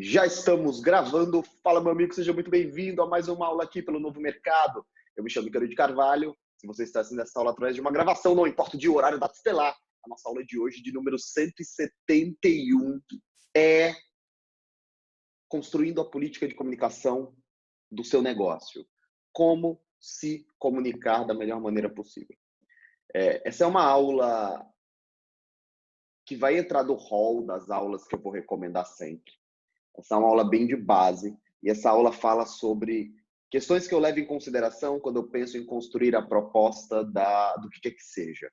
Já estamos gravando. Fala, meu amigo, seja muito bem-vindo a mais uma aula aqui pelo Novo Mercado. Eu me chamo Ícaro de Carvalho. Se você está assistindo essa aula através de uma gravação, não importa o dia, o horário, data estelar. A nossa aula de hoje, de número 171, é construindo a política de comunicação do seu negócio. Como se comunicar da melhor maneira possível. Essa é uma aula que vai entrar do hall das aulas que eu vou recomendar sempre. Essa é uma aula bem de base, e essa aula fala sobre questões que eu levo em consideração quando eu penso em construir a proposta do que quer que seja.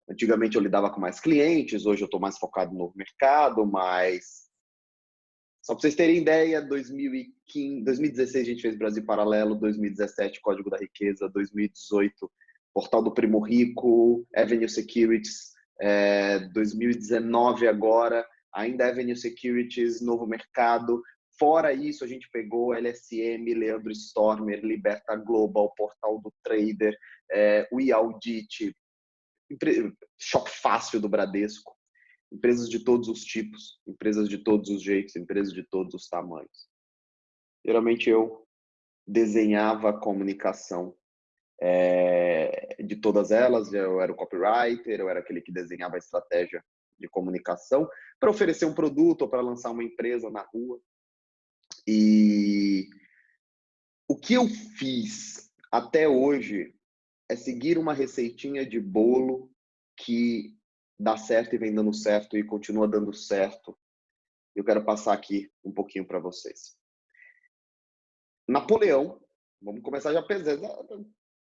Antigamente eu lidava com mais clientes, hoje eu estou mais focado no novo mercado, mas só para vocês terem ideia, 2015, 2016 a gente fez Brasil Paralelo, 2017 Código da Riqueza, 2018 Portal do Primo Rico, Avenue Securities, 2019 agora, ainda Avenue Securities, Novo Mercado. Fora isso, a gente pegou LSM, Leandro Stormer, Liberta Global, Portal do Trader, o iAudit, Choque Fácil do Bradesco. Empresas de todos os tipos, empresas de todos os jeitos, empresas de todos os tamanhos. Geralmente eu desenhava a comunicação de todas elas. Eu era o copywriter, eu era aquele que desenhava a estratégia de comunicação para oferecer um produto ou para lançar uma empresa na rua. E o que eu fiz até hoje é seguir uma receitinha de bolo que dá certo e vem dando certo e continua dando certo. Eu quero passar aqui um pouquinho para vocês. Napoleão, vamos começar já pesando.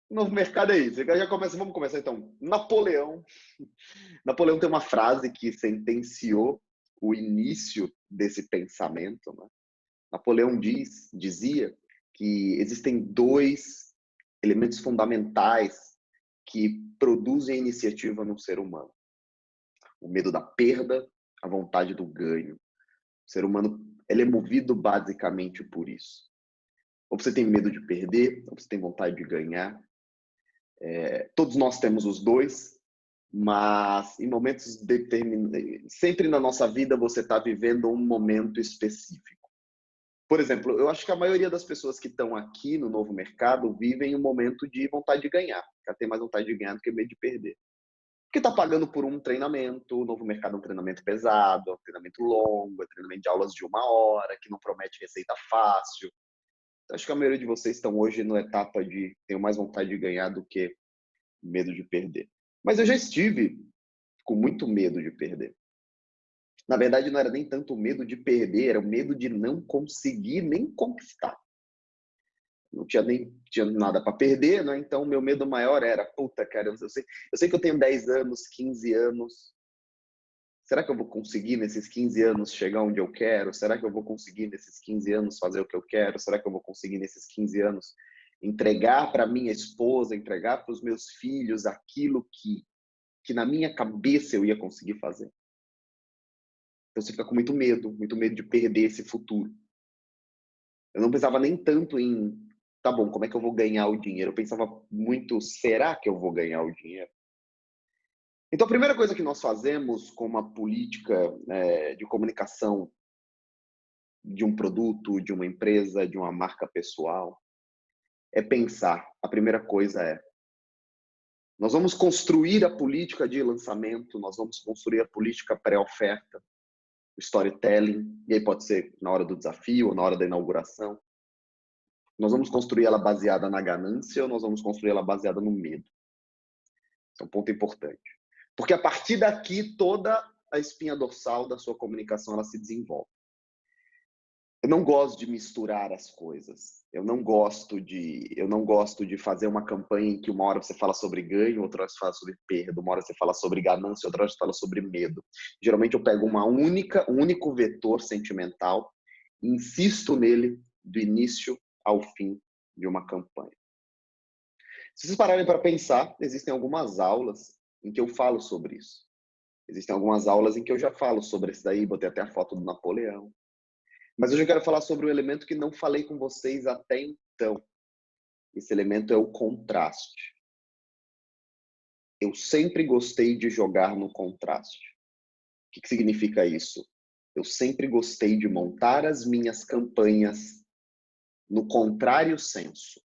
Novo mercado é isso. Já começa, vamos começar então. Napoleão tem uma frase que sentenciou o início desse pensamento, né? Napoleão dizia que existem dois elementos fundamentais que produzem iniciativa no ser humano: o medo da perda, a vontade do ganho. O ser humano, ele é movido basicamente por isso. Ou você tem medo de perder, ou você tem vontade de ganhar. Todos nós temos os dois, mas em momentos determinados, sempre na nossa vida você está vivendo um momento específico. Por exemplo, eu acho que a maioria das pessoas que estão aqui no Novo Mercado vivem um momento de vontade de ganhar. Ela tem mais vontade de ganhar do que medo de perder. Porque está pagando por um treinamento. O Novo Mercado é um treinamento pesado, é um treinamento longo, é um treinamento de aulas de 1 hora, que não promete receita fácil. Então, acho que a maioria de vocês estão hoje na etapa de ter mais vontade de ganhar do que medo de perder. Mas eu já estive com muito medo de perder. Na verdade, não era nem tanto o medo de perder, era o medo de não conseguir nem conquistar. Não tinha nada para perder, né? Então o meu medo maior era, puta, cara, eu sei que eu tenho 10 anos, 15 anos. Será que eu vou conseguir nesses 15 anos chegar onde eu quero? Será que eu vou conseguir nesses 15 anos fazer o que eu quero? Será que eu vou conseguir nesses 15 anos entregar para minha esposa, entregar para os meus filhos aquilo que na minha cabeça eu ia conseguir fazer? Então você fica com muito medo de perder esse futuro. Eu não pensava nem tanto em, tá bom, como é que eu vou ganhar o dinheiro? Eu pensava muito, será que eu vou ganhar o dinheiro? Então a primeira coisa que nós fazemos com uma política de comunicação de um produto, de uma empresa, de uma marca pessoal, é pensar. A primeira coisa nós vamos construir a política de lançamento, nós vamos construir a política pré-oferta, o storytelling, e aí pode ser na hora do desafio ou na hora da inauguração. Nós vamos construir ela baseada na ganância ou nós vamos construir ela baseada no medo? Esse é um ponto importante. Porque a partir daqui, toda a espinha dorsal da sua comunicação ela se desenvolve. Eu não gosto de misturar as coisas. Eu não gosto de fazer uma campanha em que uma hora você fala sobre ganho, outra hora você fala sobre perda, uma hora você fala sobre ganância, outra hora você fala sobre medo. Geralmente eu pego um único vetor sentimental e insisto nele do início ao fim de uma campanha. Se vocês pararem para pensar, existem algumas aulas em que eu falo sobre isso. Existem algumas aulas em que eu já falo sobre isso daí, botei até a foto do Napoleão. Mas hoje eu quero falar sobre um elemento que não falei com vocês até então. Esse elemento é o contraste. Eu sempre gostei de jogar no contraste. O que significa isso? Eu sempre gostei de montar as minhas campanhas no contrário senso. O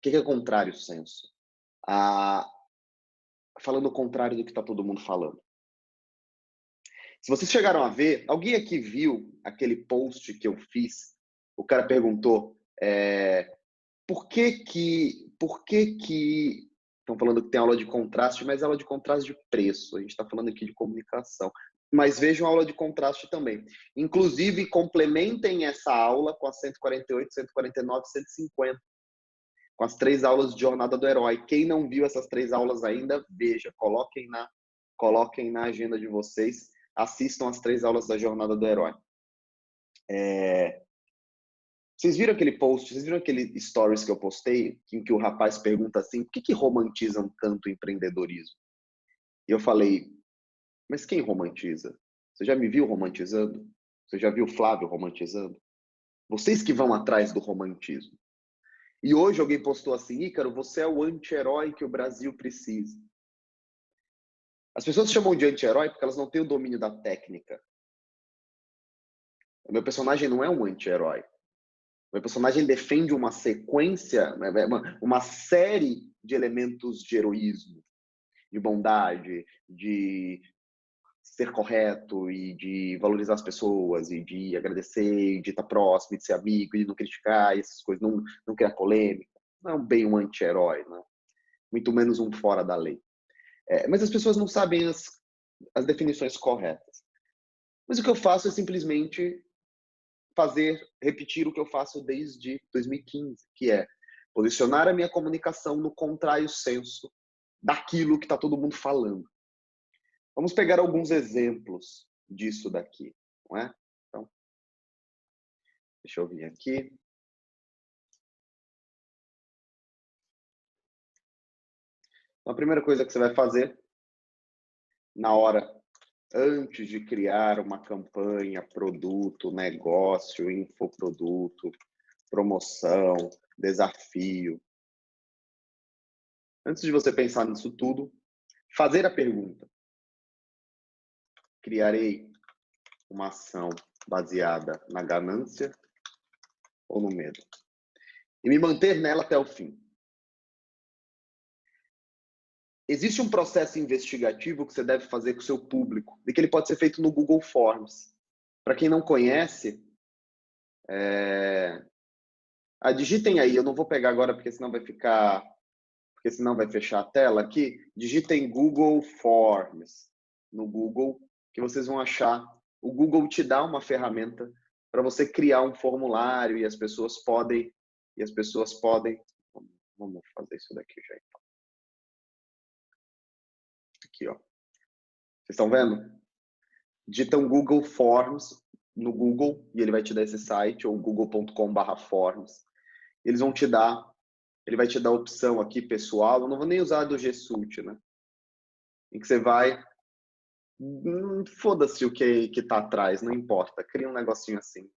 que é contrário senso? Falando o contrário do que está todo mundo falando. Se vocês chegaram a ver, alguém aqui viu aquele post que eu fiz? O cara perguntou, por que estão falando que tem aula de contraste, mas aula de contraste de preço. A gente está falando aqui de comunicação. Mas vejam a aula de contraste também. Inclusive, complementem essa aula com a 148, 149, 150. Com as 3 aulas de Jornada do Herói. Quem não viu essas 3 aulas ainda, veja. Coloquem na agenda de vocês. Assistam as 3 aulas da Jornada do Herói. Vocês viram aquele post, vocês viram aquele stories que eu postei, em que o rapaz pergunta assim, por que romantizam tanto o empreendedorismo? E eu falei, mas quem romantiza? Você já me viu romantizando? Você já viu o Flávio romantizando? Vocês que vão atrás do romantismo. E hoje alguém postou assim, Ícaro, você é o anti-herói que o Brasil precisa. As pessoas chamam de anti-herói porque elas não têm o domínio da técnica. O meu personagem não é um anti-herói. O meu personagem defende uma sequência, uma série de elementos de heroísmo, de bondade, de ser correto e de valorizar as pessoas e de agradecer, e de estar próximo, de ser amigo, e de não criticar, essas coisas, não criar polêmica. Não é bem um anti-herói, né? Muito menos um fora da lei. Mas as pessoas não sabem as definições corretas. Mas o que eu faço é simplesmente repetir o que eu faço desde 2015, que é posicionar a minha comunicação no contrário senso daquilo que está todo mundo falando. Vamos pegar alguns exemplos disso daqui, não é? Então, deixa eu vir aqui. Então, a primeira coisa que você vai fazer na hora, antes de criar uma campanha, produto, negócio, infoproduto, promoção, desafio, antes de você pensar nisso tudo, fazer a pergunta: criarei uma ação baseada na ganância ou no medo? E me manter nela até o fim. Existe um processo investigativo que você deve fazer com o seu público, e que ele pode ser feito no Google Forms. Para quem não conhece, digitem aí, eu não vou pegar agora porque senão vai fechar a tela aqui. Digitem Google Forms no Google, que vocês vão achar. O Google te dá uma ferramenta para você criar um formulário e as pessoas podem. Vamos fazer isso daqui já então. Aqui, ó. Vocês estão vendo? Digitam Google Forms no Google e ele vai te dar esse site, ou google.com/forms. Ele vai te dar a opção aqui, pessoal. Eu não vou nem usar do G Suite, né? Em que você vai. Foda-se o que tá atrás, não importa. Cria um negocinho assim.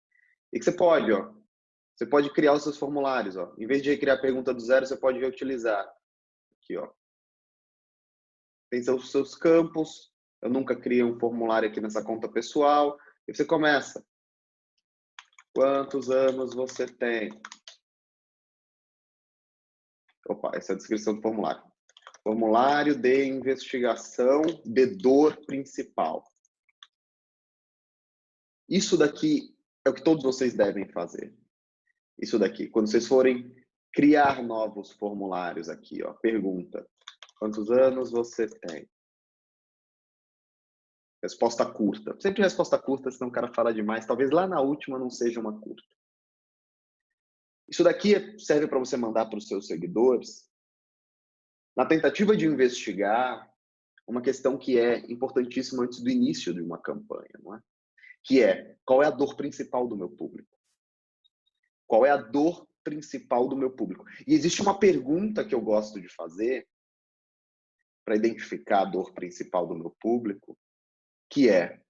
E que você pode criar os seus formulários, ó. Em vez de criar a pergunta do zero, você pode reutilizar. Aqui, ó. Tem os seus campos. Eu nunca criei um formulário aqui nessa conta pessoal. E você começa. Quantos anos você tem? Opa, essa é a descrição do formulário. Formulário de investigação de dor principal. Isso daqui é o que todos vocês devem fazer. Isso daqui. Quando vocês forem criar novos formulários aqui, ó, pergunta: quantos anos você tem? Resposta curta. Sempre resposta curta, senão o cara fala demais. Talvez lá na última não seja uma curta. Isso daqui serve para você mandar para os seus seguidores na tentativa de investigar uma questão que é importantíssima antes do início de uma campanha, não é? Que é, qual é a dor principal do meu público? Qual é a dor principal do meu público? E existe uma pergunta que eu gosto de fazer para identificar a dor principal do meu público, que é,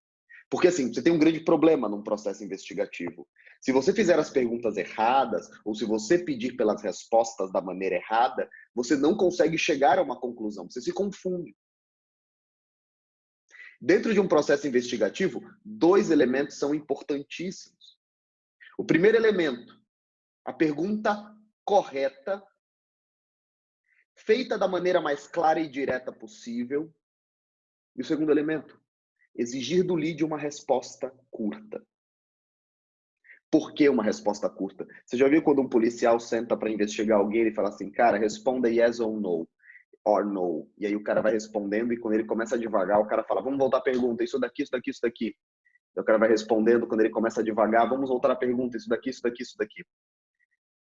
porque assim, você tem um grande problema num processo investigativo. Se você fizer as perguntas erradas, ou se você pedir pelas respostas da maneira errada, você não consegue chegar a uma conclusão, você se confunde. Dentro de um processo investigativo, 2 elementos são importantíssimos. O primeiro elemento, a pergunta correta, feita da maneira mais clara e direta possível. E o segundo elemento, exigir do lead uma resposta curta. Por que uma resposta curta? Você já viu quando um policial senta para investigar alguém e fala assim, cara, responda yes ou no, or no. E aí o cara vai respondendo e quando ele começa devagar, o cara fala, vamos voltar à pergunta, isso daqui, isso daqui, isso daqui. E o cara vai respondendo, quando ele começa devagar, vamos voltar à pergunta, isso daqui, isso daqui, isso daqui.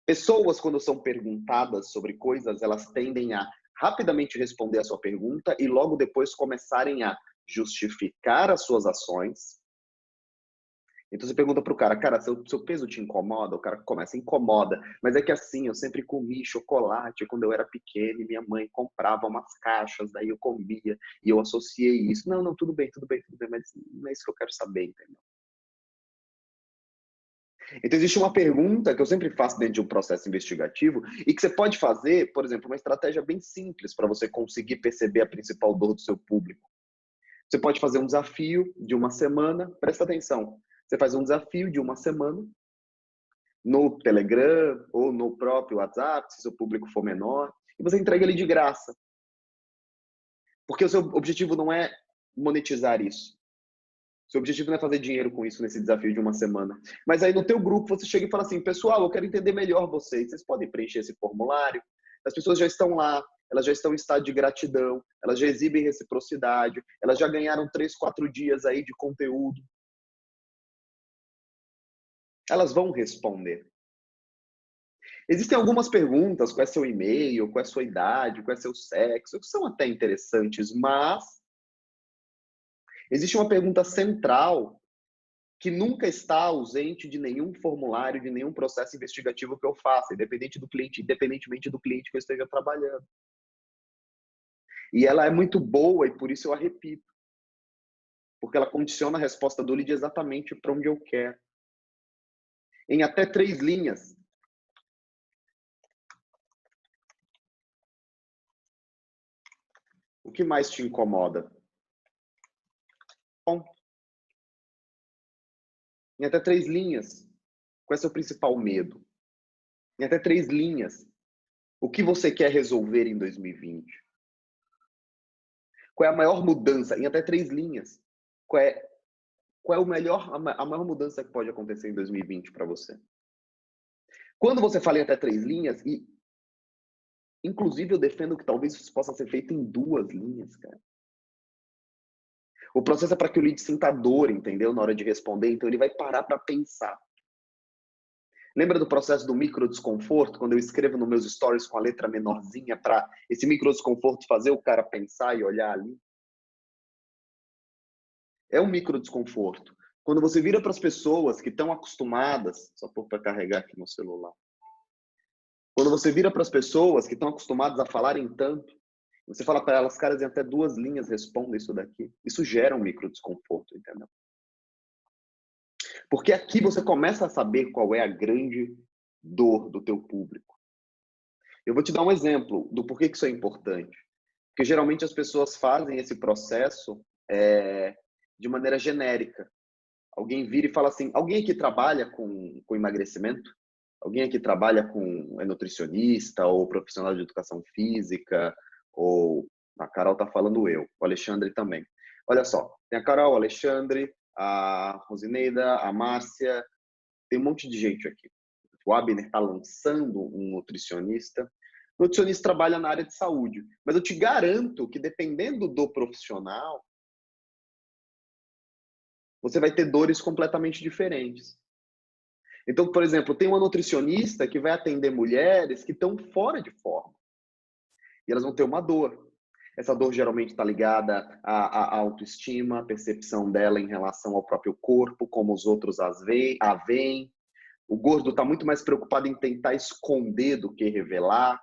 Pessoas, quando são perguntadas sobre coisas, elas tendem a rapidamente responder a sua pergunta e logo depois começarem a justificar as suas ações. Então você pergunta pro cara, seu peso te incomoda? O cara começa, incomoda. Mas é que assim, eu sempre comi chocolate quando eu era pequeno e minha mãe comprava umas caixas, daí eu comia e eu associei isso. Não, tudo bem, mas não é isso que eu quero saber, entendeu? Então existe uma pergunta que eu sempre faço dentro de um processo investigativo e que você pode fazer, por exemplo, uma estratégia bem simples para você conseguir perceber a principal dor do seu público. Você pode fazer um desafio de uma semana, presta atenção. Você faz um desafio de uma semana no Telegram ou no próprio WhatsApp, se seu público for menor, e você entrega ele de graça. Porque o seu objetivo não é monetizar isso. Seu objetivo não é fazer dinheiro com isso nesse desafio de uma semana. Mas aí no teu grupo você chega e fala assim, pessoal, eu quero entender melhor vocês. Vocês podem preencher esse formulário? As pessoas já estão lá, elas já estão em estado de gratidão, elas já exibem reciprocidade, elas já ganharam 3, 4 dias aí de conteúdo. Elas vão responder. Existem algumas perguntas, qual é seu e-mail, qual é sua idade, qual é seu sexo, que são até interessantes, mas existe uma pergunta central que nunca está ausente de nenhum formulário, de nenhum processo investigativo que eu faça, independentemente do cliente que eu esteja trabalhando. E ela é muito boa e por isso eu a repito. Porque ela condiciona a resposta do lead exatamente para onde eu quero. Em até 3 linhas. O que mais te incomoda? Bom, em até 3 linhas. Qual é seu principal medo? Em até 3 linhas. O que você quer resolver em 2020? Qual é a maior mudança? Em até 3 linhas. Qual é a maior mudança que pode acontecer em 2020 para você? Quando você fala em até 3 linhas, e inclusive eu defendo que talvez isso possa ser feito em 2 linhas, cara. O processo é para que o lead sinta dor, entendeu? Na hora de responder, então ele vai parar para pensar. Lembra do processo do micro desconforto, quando eu escrevo nos meus stories com a letra menorzinha para esse micro desconforto fazer o cara pensar e olhar ali? É um micro desconforto. Quando você vira para as pessoas que estão acostumadas, só para carregar aqui no celular. Quando você vira para as pessoas que estão acostumadas a falarem tanto, você fala para elas, caras, em até 2 linhas respondem isso daqui. Isso gera um micro desconforto, entendeu? Porque aqui você começa a saber qual é a grande dor do teu público. Eu vou te dar um exemplo do porquê que isso é importante. Porque geralmente as pessoas fazem esse processo de maneira genérica. Alguém vira e fala assim, alguém aqui trabalha com emagrecimento? Alguém aqui trabalha é nutricionista ou profissional de educação física? Ou a Carol tá falando eu, o Alexandre também. Olha só, tem a Carol, o Alexandre, a Rosineida, a Márcia, tem um monte de gente aqui. O Abner está lançando um nutricionista. O nutricionista trabalha na área de saúde, mas eu te garanto que dependendo do profissional, você vai ter dores completamente diferentes. Então, por exemplo, tem uma nutricionista que vai atender mulheres que estão fora de forma. E elas vão ter uma dor. Essa dor geralmente está ligada à autoestima, à percepção dela em relação ao próprio corpo, como os outros a veem. O gordo está muito mais preocupado em tentar esconder do que revelar.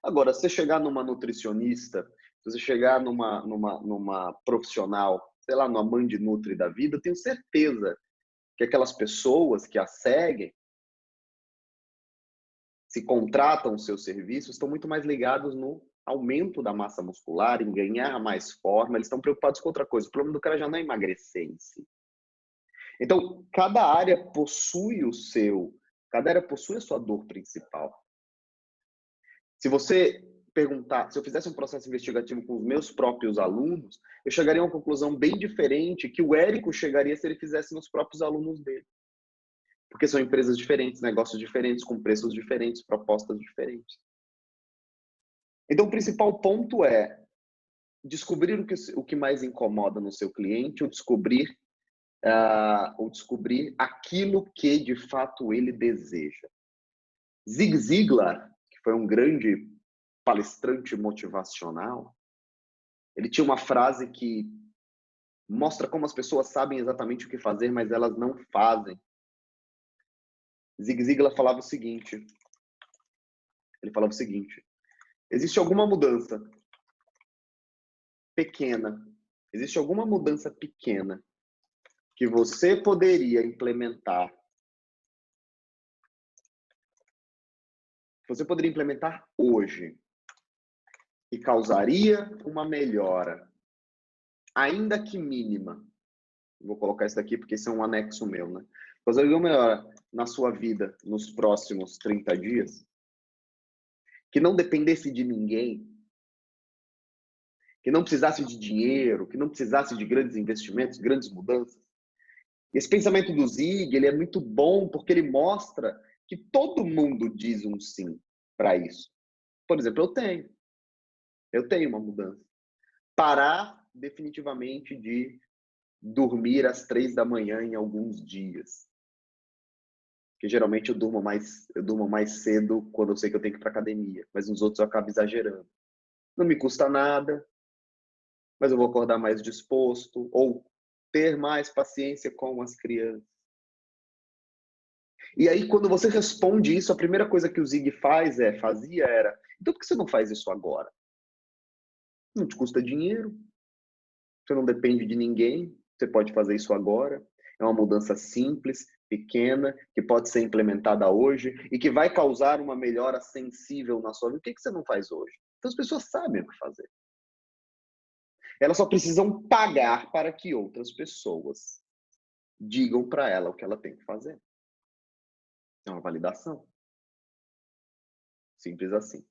Agora, se você chegar numa nutricionista, se você chegar numa profissional, sei lá, numa mãe de nutri da vida, eu tenho certeza que aquelas pessoas que a seguem, se contratam os seus serviços, estão muito mais ligados no aumento da massa muscular, em ganhar mais forma, eles estão preocupados com outra coisa. O problema do cara já não é emagrecer em si. Então, cada área possui a sua dor principal. Se você perguntar, se eu fizesse um processo investigativo com os meus próprios alunos, eu chegaria a uma conclusão bem diferente que o Érico chegaria se ele fizesse nos próprios alunos dele. Porque são empresas diferentes, negócios diferentes, com preços diferentes, propostas diferentes. Então, o principal ponto é descobrir o que mais incomoda no seu cliente, ou descobrir aquilo que de fato ele deseja. Zig Ziglar, que foi um grande palestrante motivacional, ele tinha uma frase que mostra como as pessoas sabem exatamente o que fazer, mas elas não fazem. Zig Ziglar falava o seguinte, existe alguma mudança pequena que você poderia implementar hoje e causaria uma melhora, ainda que mínima. Vou colocar isso daqui porque isso é um anexo meu, né? Causaria uma melhora na sua vida nos próximos 30 dias, que não dependesse de ninguém, que não precisasse de dinheiro, que não precisasse de grandes investimentos, grandes mudanças. Esse pensamento do Zig, ele é muito bom porque ele mostra que todo mundo diz um sim para isso. Por exemplo, eu tenho uma mudança. Parar definitivamente de dormir às 3 da manhã em alguns dias. Porque geralmente eu durmo mais cedo quando eu sei que eu tenho que ir para academia, mas nos outros eu acabo exagerando. Não me custa nada, mas eu vou acordar mais disposto, ou ter mais paciência com as crianças. E aí, quando você responde isso, a primeira coisa que o Zig fazia era, então por que você não faz isso agora? Não te custa dinheiro, você não depende de ninguém, você pode fazer isso agora. É uma mudança simples, pequena, que pode ser implementada hoje e que vai causar uma melhora sensível na sua vida. Por que você não faz hoje? Então as pessoas sabem o que fazer. Elas só precisam pagar para que outras pessoas digam para ela o que ela tem que fazer. É uma validação. Simples assim.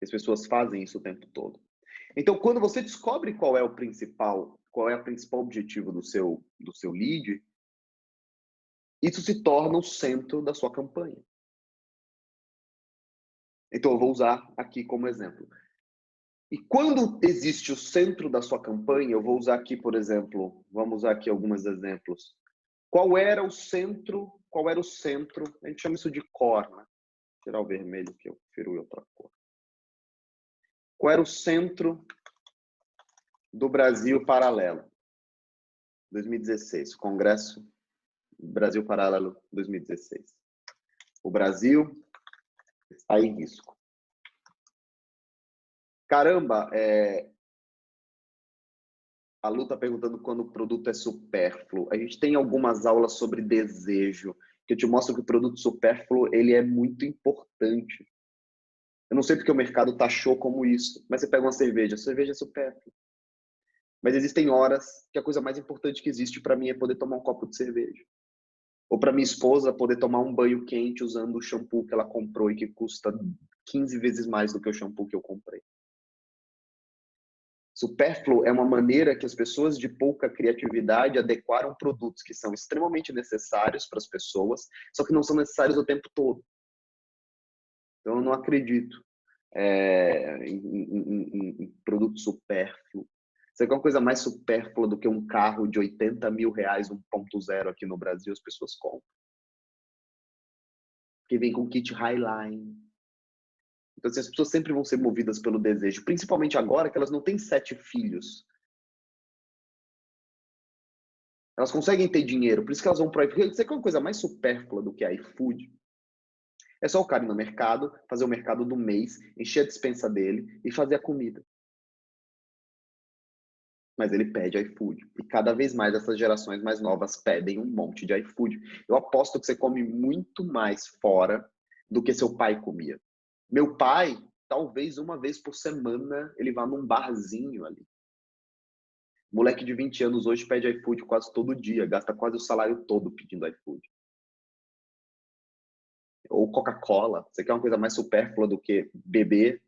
As pessoas fazem isso o tempo todo. Então, quando você descobre qual é a principal objetivo do seu lead, isso se torna o centro da sua campanha. Então, eu vou usar aqui como exemplo. E quando existe o centro da sua campanha, eu vou usar aqui, por exemplo, vamos usar aqui alguns exemplos. Qual era o centro? A gente chama isso de core, né? Vou tirar o vermelho que eu prefiro outra cor. Qual era o centro do Brasil Paralelo? 2016, Congresso Brasil Paralelo 2016. O Brasil está em risco. Caramba, a Lu está perguntando quando o produto é supérfluo. A gente tem algumas aulas sobre desejo, que eu te mostro que o produto supérfluo ele é muito importante. Eu não sei porque o mercado taxou como isso, mas você pega uma cerveja, a cerveja é supérflua. Mas existem horas que a coisa mais importante que existe para mim é poder tomar um copo de cerveja. Ou para minha esposa poder tomar um banho quente usando o shampoo que ela comprou e que custa 15 vezes mais do que o shampoo que eu comprei. Supérfluo é uma maneira que as pessoas de pouca criatividade adequaram produtos que são extremamente necessários para as pessoas, só que não são necessários o tempo todo. Então, eu não acredito em produto supérfluo. Você quer uma coisa mais supérflua do que um carro de 80 mil reais 1.0 aqui no Brasil, as pessoas compram. Que vem com kit Highline. Então, assim, as pessoas sempre vão ser movidas pelo desejo, principalmente agora que elas não têm 7 filhos. Elas conseguem ter dinheiro, por isso que elas vão para o iFood. Você quer uma coisa mais supérflua do que iFood? É só o cara ir no mercado, fazer o mercado do mês, encher a despensa dele e fazer a comida. Mas ele pede iFood. E cada vez mais essas gerações mais novas pedem um monte de iFood. Eu aposto que você come muito mais fora do que seu pai comia. Meu pai, talvez uma vez por semana ele vá num barzinho ali. Moleque de 20 anos hoje pede iFood quase todo dia, gasta quase o salário todo pedindo iFood. Ou Coca-Cola. Você quer uma coisa mais supérflua do que beber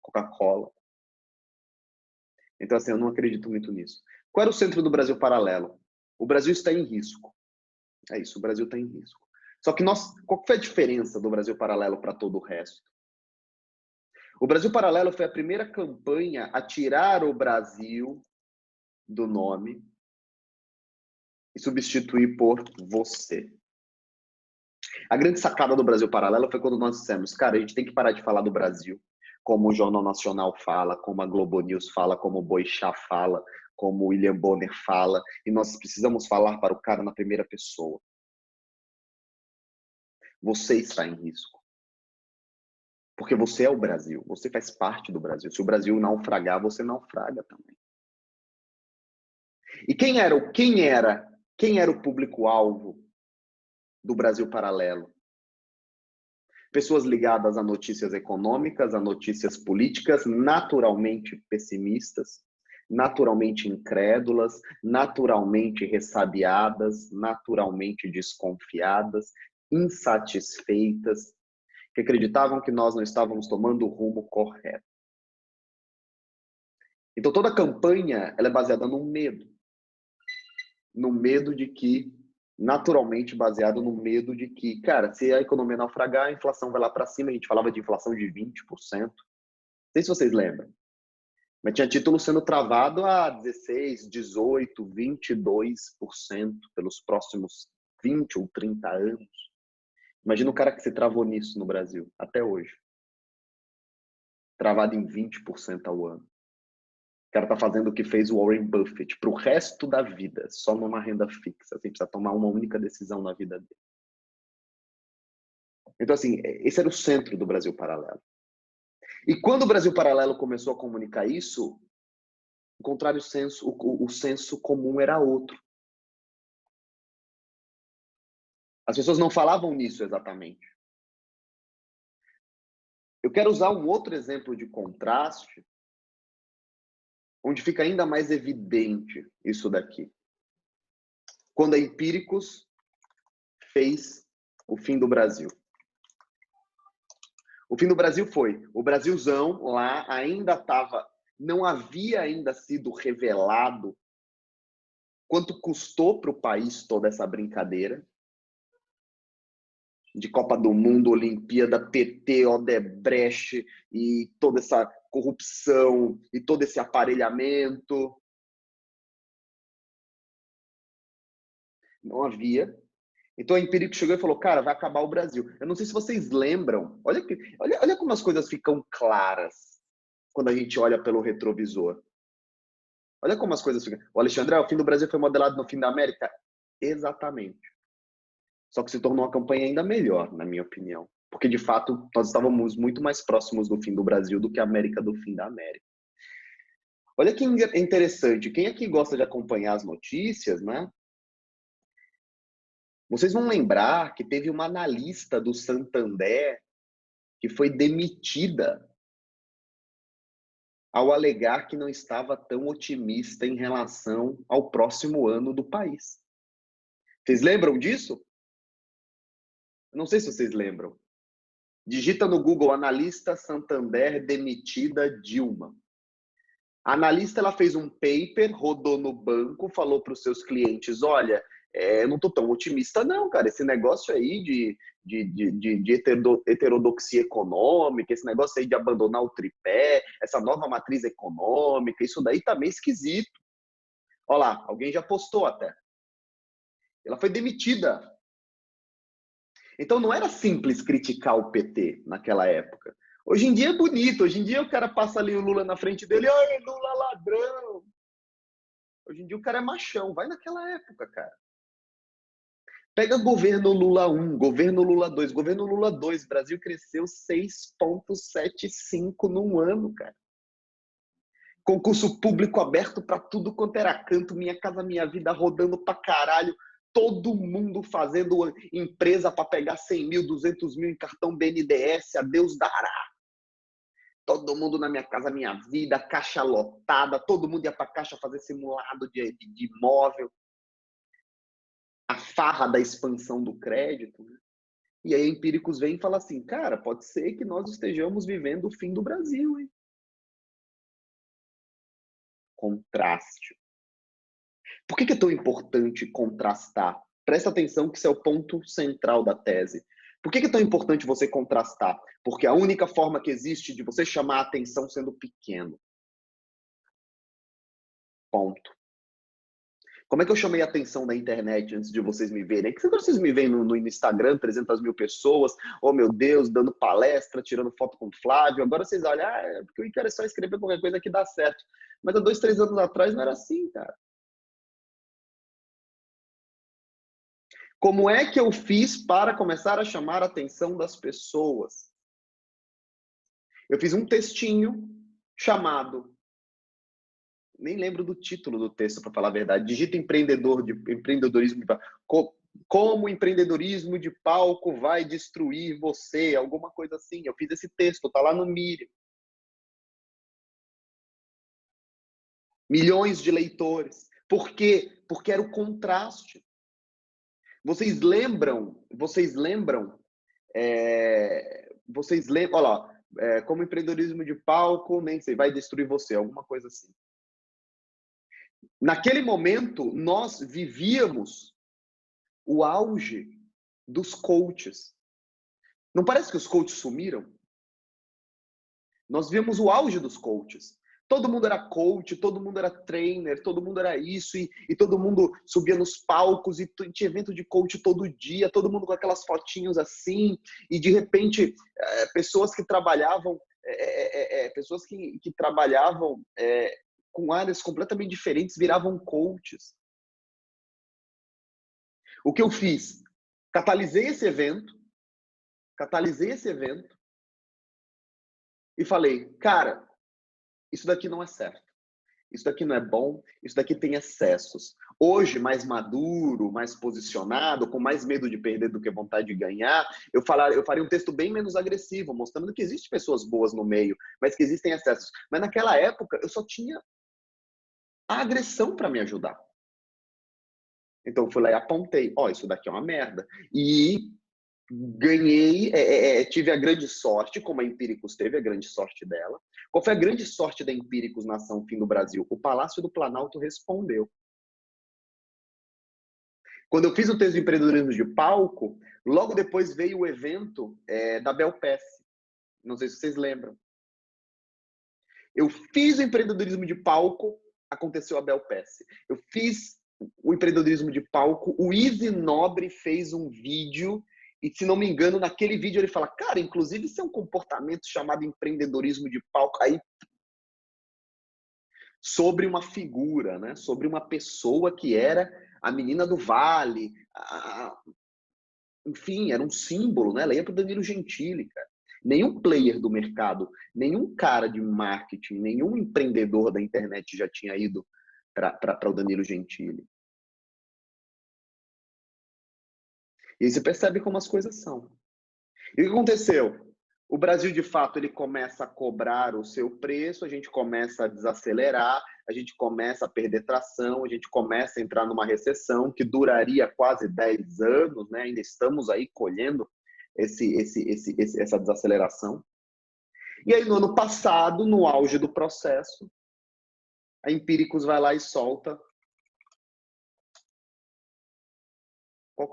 Coca-Cola? Então, assim, eu não acredito muito nisso. Qual era o centro do Brasil paralelo? O Brasil está em risco. É isso, o Brasil está em risco. Só que qual foi a diferença do Brasil paralelo para todo o resto? O Brasil paralelo foi a primeira campanha a tirar o Brasil do nome e substituir por você. A grande sacada do Brasil paralelo foi quando nós dissemos, cara, a gente tem que parar de falar do Brasil como o Jornal Nacional fala, como a Globo News fala, como o Boixá fala, como o William Bonner fala, e nós precisamos falar para o cara na primeira pessoa. Você está em risco. Porque você é o Brasil, você faz parte do Brasil. Se o Brasil naufragar, você naufraga também. E quem era o público-alvo do Brasil paralelo? Pessoas ligadas a notícias econômicas, a notícias políticas, naturalmente pessimistas, naturalmente incrédulas, naturalmente ressabiadas, naturalmente desconfiadas, insatisfeitas, que acreditavam que nós não estávamos tomando o rumo correto. Então toda a campanha ela é baseada no medo. No medo de que, naturalmente baseado no medo de que, cara, se a economia naufragar, a inflação vai lá para cima. A gente falava de inflação de 20%. Não sei se vocês lembram. Mas tinha título sendo travado a 16, 18, 22% pelos próximos 20 ou 30 anos. Imagina o cara que se travou nisso no Brasil, até hoje. Travado em 20% ao ano. O cara tá fazendo o que fez o Warren Buffett pro resto da vida, só numa renda fixa. Assim, precisa tomar uma única decisão na vida dele. Então, assim, esse era o centro do Brasil Paralelo. E quando o Brasil Paralelo começou a comunicar isso, o contrário senso, o senso comum era outro. As pessoas não falavam nisso exatamente. Eu quero usar um outro exemplo de contraste, onde fica ainda mais evidente isso daqui. Quando a Empíricos fez o fim do Brasil. O fim do Brasil foi, o Brasilzão lá ainda estava, não havia ainda sido revelado quanto custou para o país toda essa brincadeira de Copa do Mundo, Olimpíada, PT, Odebrecht e toda essa corrupção e todo esse aparelhamento. Não havia. Então a Empírico chegou e falou, cara, vai acabar o Brasil. Eu não sei se vocês lembram, olha como as coisas ficam claras quando a gente olha pelo retrovisor. Olha como as coisas ficam. O Alexandre, o fim do Brasil foi modelado no fim da América? Exatamente. Só que se tornou uma campanha ainda melhor, na minha opinião. Porque, de fato, nós estávamos muito mais próximos do fim do Brasil do que a América do fim da América. Olha que interessante. Quem aqui gosta de acompanhar as notícias, né? Vocês vão lembrar que teve uma analista do Santander que foi demitida ao alegar que não estava tão otimista em relação ao próximo ano do país. Vocês lembram disso? Não sei se vocês lembram. Digita no Google, analista Santander demitida Dilma. A analista ela fez um paper, rodou no banco, falou para os seus clientes, olha, eu não estou tão otimista não, cara, esse negócio aí de heterodoxia econômica, esse negócio aí de abandonar o tripé, essa nova matriz econômica, isso daí tá meio esquisito. Olha lá, alguém já postou até. Ela foi demitida. Então não era simples criticar o PT naquela época. Hoje em dia é bonito, hoje em dia o cara passa ali o Lula na frente dele, ai, Lula ladrão. Hoje em dia o cara é machão, vai naquela época, cara. Pega governo Lula 1, governo Lula 2, governo Lula 2, Brasil cresceu 6,75 num ano, cara. Concurso público aberto para tudo quanto era canto, Minha Casa Minha Vida rodando pra caralho, todo mundo fazendo empresa para pegar 100 mil, 200 mil em cartão BNDES, a Deus dará. todo mundo na minha casa, minha vida, caixa lotada, todo mundo ia para a caixa fazer simulado de imóvel, a farra da expansão do crédito, né? E aí a Empíricos vem e fala assim, cara, pode ser que nós estejamos vivendo o fim do Brasil, hein? Contraste. Por que é tão importante contrastar? Presta atenção que esse é o ponto central da tese. Por que é tão importante você contrastar? Porque a única forma que existe de você chamar a atenção sendo pequeno. Ponto. Como é que eu chamei a atenção da internet antes de vocês me verem? É que quando vocês me veem no Instagram, 300 mil pessoas, oh meu Deus, dando palestra, tirando foto com o Flávio, agora vocês olham, é porque eu quero só escrever qualquer coisa que dá certo. Mas há 2, 3 anos atrás não era assim, cara. Como é que eu fiz para começar a chamar a atenção das pessoas? Eu fiz um textinho chamado, nem lembro do título do texto, para falar a verdade, digita empreendedorismo de como o empreendedorismo de palco vai destruir você, alguma coisa assim. Eu fiz esse texto, tá lá no Medium. Milhões de leitores. Por quê? Porque era o contraste. Vocês lembram, olha lá, como empreendedorismo de palco, nem sei, vai destruir você, alguma coisa assim. Naquele momento, nós vivíamos o auge dos coaches. Não parece que os coaches sumiram? Nós vimos o auge dos coaches. Todo mundo era coach, todo mundo era trainer, todo mundo era isso, e todo mundo subia nos palcos, e tinha evento de coach todo dia, todo mundo com aquelas fotinhos assim, e de repente, pessoas que trabalhavam, com áreas completamente diferentes viravam coaches. O que eu fiz? Catalisei esse evento, e falei, cara, isso daqui não é certo. Isso daqui não é bom, isso daqui tem excessos. Hoje, mais maduro, mais posicionado, com mais medo de perder do que vontade de ganhar, eu faria um texto bem menos agressivo, mostrando que existem pessoas boas no meio, mas que existem excessos. Mas naquela época, eu só tinha a agressão para me ajudar. Então, eu fui lá e apontei, isso daqui é uma merda. E ganhei, tive a grande sorte, como a Empíricos teve a grande sorte dela. Qual foi a grande sorte da Empíricos na Ação Fim do Brasil? O Palácio do Planalto respondeu. Quando eu fiz o texto de empreendedorismo de palco, logo depois veio o evento da Belpass. Não sei se vocês lembram. Eu fiz o empreendedorismo de palco, aconteceu a Belpass. Eu fiz o empreendedorismo de palco, o Easy Nobre fez um vídeo. E, se não me engano, naquele vídeo ele fala, cara, inclusive isso é um comportamento chamado empreendedorismo de palco. Aí, sobre uma figura, né? Sobre uma pessoa que era a menina do Vale. Enfim, era um símbolo, né? Ela ia para o Danilo Gentili, cara. Nenhum player do mercado, nenhum cara de marketing, nenhum empreendedor da internet já tinha ido para o Danilo Gentili. E aí você percebe como as coisas são. E o que aconteceu? O Brasil, de fato, ele começa a cobrar o seu preço, a gente começa a desacelerar, a gente começa a perder tração, a gente começa a entrar numa recessão que duraria quase 10 anos, né? Ainda estamos aí colhendo essa desaceleração. E aí, no ano passado, no auge do processo, a Empíricos vai lá e solta. Qual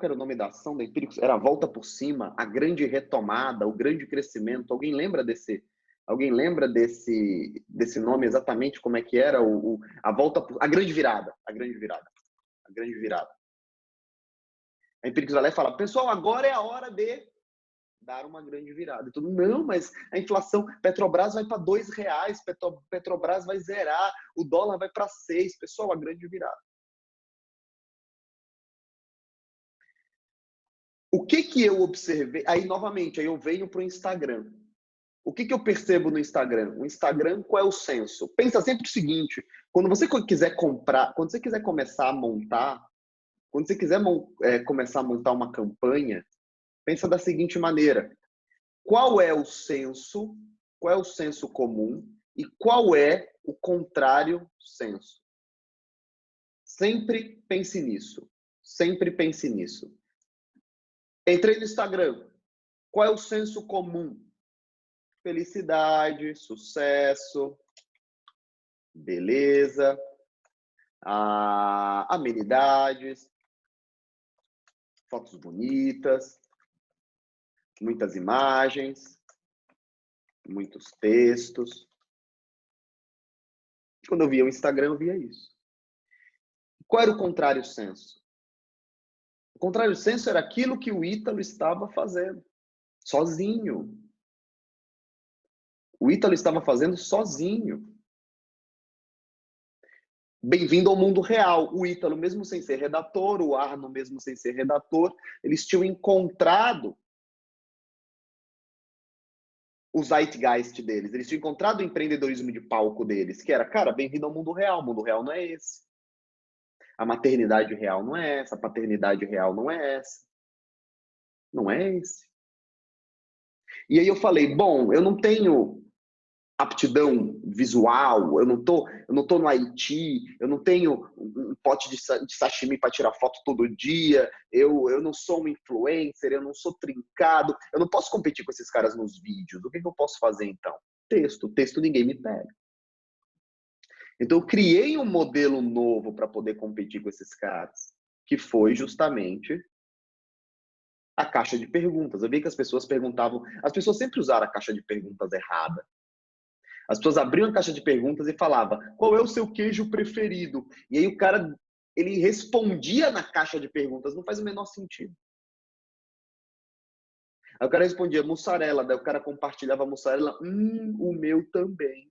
era o nome da ação da Empíricos? Era a volta por cima, a grande retomada, o grande crescimento. Alguém lembra desse nome exatamente como é que era? A grande virada. A grande virada. A Empíricos vai lá e fala, pessoal, agora é a hora de dar uma grande virada. E tudo, não, mas a inflação, Petrobras vai para R$2, Petrobras vai zerar, o dólar vai para 6. Pessoal, a grande virada. O que eu observei? Aí, novamente, aí eu venho para o Instagram. O que eu percebo no Instagram? O Instagram, qual é o senso? Pensa sempre o seguinte, quando você quiser comprar, quando você quiser começar a montar, quando você quiser começar a montar uma campanha, pensa da seguinte maneira. Qual é o senso qual é o senso comum e qual é o contrário senso. Sempre pense nisso. Sempre pense nisso. Entrei no Instagram. Qual é o senso comum? Felicidade, sucesso, beleza, amenidades, fotos bonitas, muitas imagens, muitos textos. Quando eu via o Instagram, eu via isso. Qual era o contrário senso? O contrário senso era aquilo que o Ítalo estava fazendo, sozinho. O Ítalo estava fazendo sozinho. Bem-vindo ao mundo real. O Ítalo, mesmo sem ser redator, o Arno, mesmo sem ser redator, eles tinham encontrado o zeitgeist deles. Eles tinham encontrado o empreendedorismo de palco deles, que era, cara, bem-vindo ao mundo real. O mundo real não é esse. A maternidade real não é essa. A paternidade real não é essa. Não é esse. E aí eu falei, bom, eu não tenho aptidão visual, eu não tô no Haiti, eu não tenho um pote de sashimi para tirar foto todo dia, eu não sou um influencer, eu não sou trincado, eu não posso competir com esses caras nos vídeos. O que eu posso fazer então? Texto ninguém me pega. Então eu criei um modelo novo para poder competir com esses caras, que foi justamente a caixa de perguntas. Eu vi que as pessoas perguntavam, as pessoas sempre usaram a caixa de perguntas errada. As pessoas abriam a caixa de perguntas e falavam, qual é o seu queijo preferido? E aí o cara, ele respondia na caixa de perguntas, não faz o menor sentido. Aí o cara respondia mussarela, daí o cara compartilhava a mussarela, o meu também.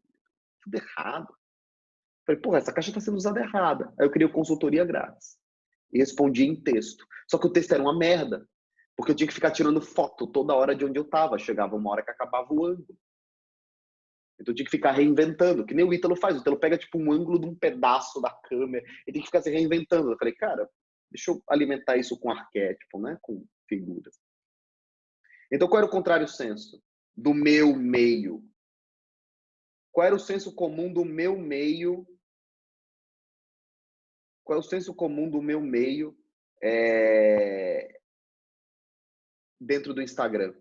Tudo errado. Falei, porra, essa caixa está sendo usada errada. Aí eu queria consultoria grátis. E respondia em texto. Só que o texto era uma merda. Porque eu tinha que ficar tirando foto toda hora de onde eu estava. Chegava uma hora que acabava o ângulo. Então eu tinha que ficar reinventando, que nem o Ítalo faz. O Ítalo pega tipo um ângulo de um pedaço da câmera e tem que ficar se reinventando. Eu falei, cara, deixa eu alimentar isso com arquétipo, né? Com figuras. Então qual era o contrário senso? Do meu meio. Qual era o senso comum do meu meio? Qual é o senso comum do meu meio dentro do Instagram?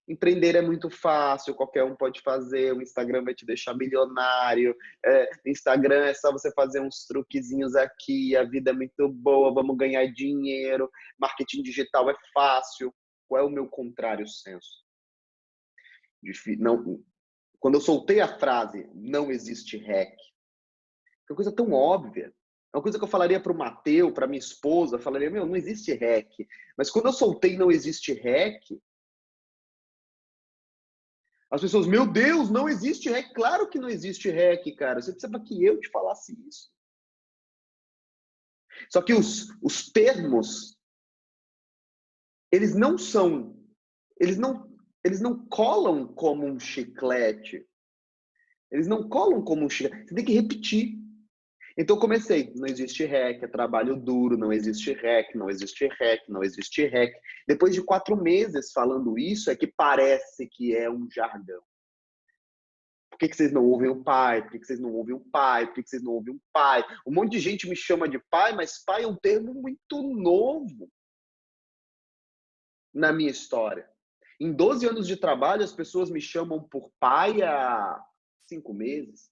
Empreender é muito fácil, qualquer um pode fazer, o Instagram vai te deixar milionário, Instagram é só você fazer uns truquezinhos aqui, a vida é muito boa, vamos ganhar dinheiro, marketing digital é fácil. Qual é o meu contrário senso? Não, quando eu soltei a frase, não existe hack, é uma coisa tão óbvia, é uma coisa que eu falaria para o Mateu, para minha esposa, eu falaria, meu, não existe hack. Mas quando eu soltei não existe hack, as pessoas, meu Deus, não existe hack. Claro que não existe hack, cara. Você precisa que eu te falasse isso. Só que os termos, eles não são, eles não colam como um chiclete. Eles não colam como um chiclete. Você tem que repetir. Então eu comecei, não existe hack, é trabalho duro, não existe hack, não existe hack, não existe hack. Depois de 4 meses falando isso, é que parece que é um jargão. Por que vocês não ouvem o pai? Por que vocês não ouvem o pai? Por que vocês não ouvem o pai? Um monte de gente me chama de pai, mas pai é um termo muito novo na minha história. Em 12 anos de trabalho, as pessoas me chamam por pai há 5 meses.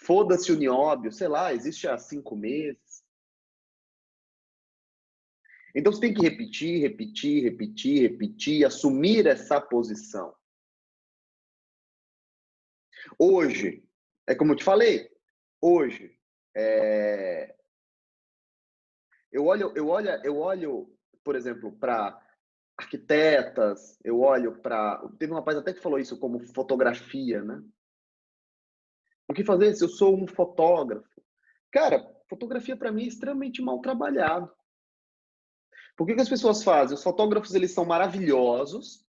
Foda-se o nióbio, sei lá, existe há 5 meses. Então você tem que repetir, repetir, repetir, repetir, assumir essa posição. Hoje, é como eu te falei, hoje, eu olho, por exemplo, para arquitetas, eu olho para... Teve um rapaz até que falou isso como fotografia, né? O que fazer se eu sou um fotógrafo? Cara, fotografia para mim é extremamente mal trabalhado. Por que as pessoas fazem? Os fotógrafos, eles são maravilhosos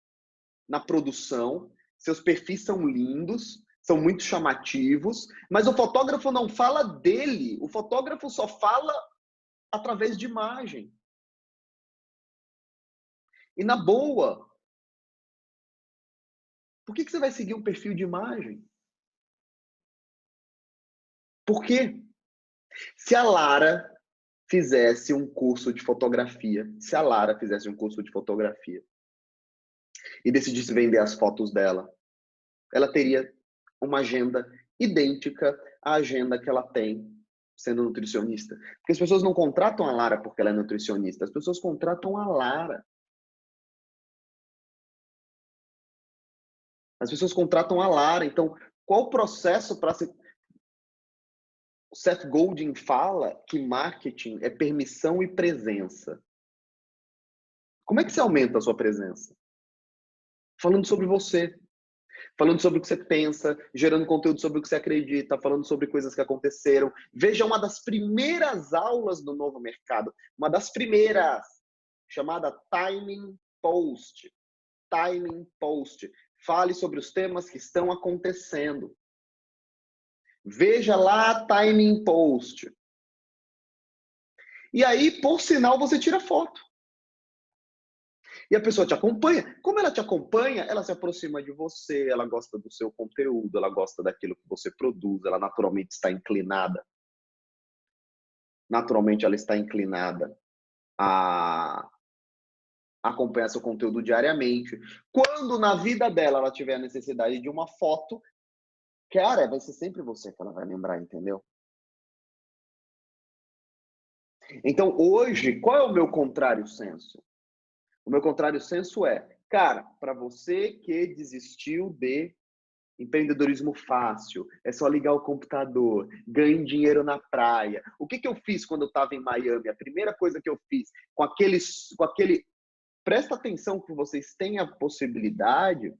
na produção, seus perfis são lindos, são muito chamativos, mas o fotógrafo não fala dele, o fotógrafo só fala através de imagem. E na boa, Por que você vai seguir um perfil de imagem? Por quê? Se a Lara fizesse um curso de fotografia, se a Lara fizesse um curso de fotografia e decidisse vender as fotos dela, ela teria uma agenda idêntica à agenda que ela tem sendo nutricionista. Porque as pessoas não contratam a Lara porque ela é nutricionista, as pessoas contratam a Lara. As pessoas contratam a Lara. Então, qual o processo para se... O Seth Godin fala que marketing é permissão e presença. Como é que você aumenta a sua presença? Falando sobre você, falando sobre o que você pensa, gerando conteúdo sobre o que você acredita, falando sobre coisas que aconteceram. Veja uma das primeiras aulas do Novo Mercado, uma das primeiras, chamada Timing Post. Timing Post. Fale sobre os temas que estão acontecendo. Veja lá Timing Post. E aí, por sinal, você tira foto. E a pessoa te acompanha. Como ela te acompanha, ela se aproxima de você, ela gosta do seu conteúdo, ela gosta daquilo que você produz, ela naturalmente está inclinada. Naturalmente ela está inclinada a acompanhar seu conteúdo diariamente. Quando na vida dela ela tiver a necessidade de uma foto, cara, vai ser sempre você que ela vai lembrar, entendeu? Então, hoje, qual é o meu contrário senso? O meu contrário senso é, cara, para você que desistiu de empreendedorismo fácil, é só ligar o computador, ganhe dinheiro na praia. O que eu fiz quando eu estava em Miami? A primeira coisa que eu fiz, com aquele... Presta atenção que vocês têm a possibilidade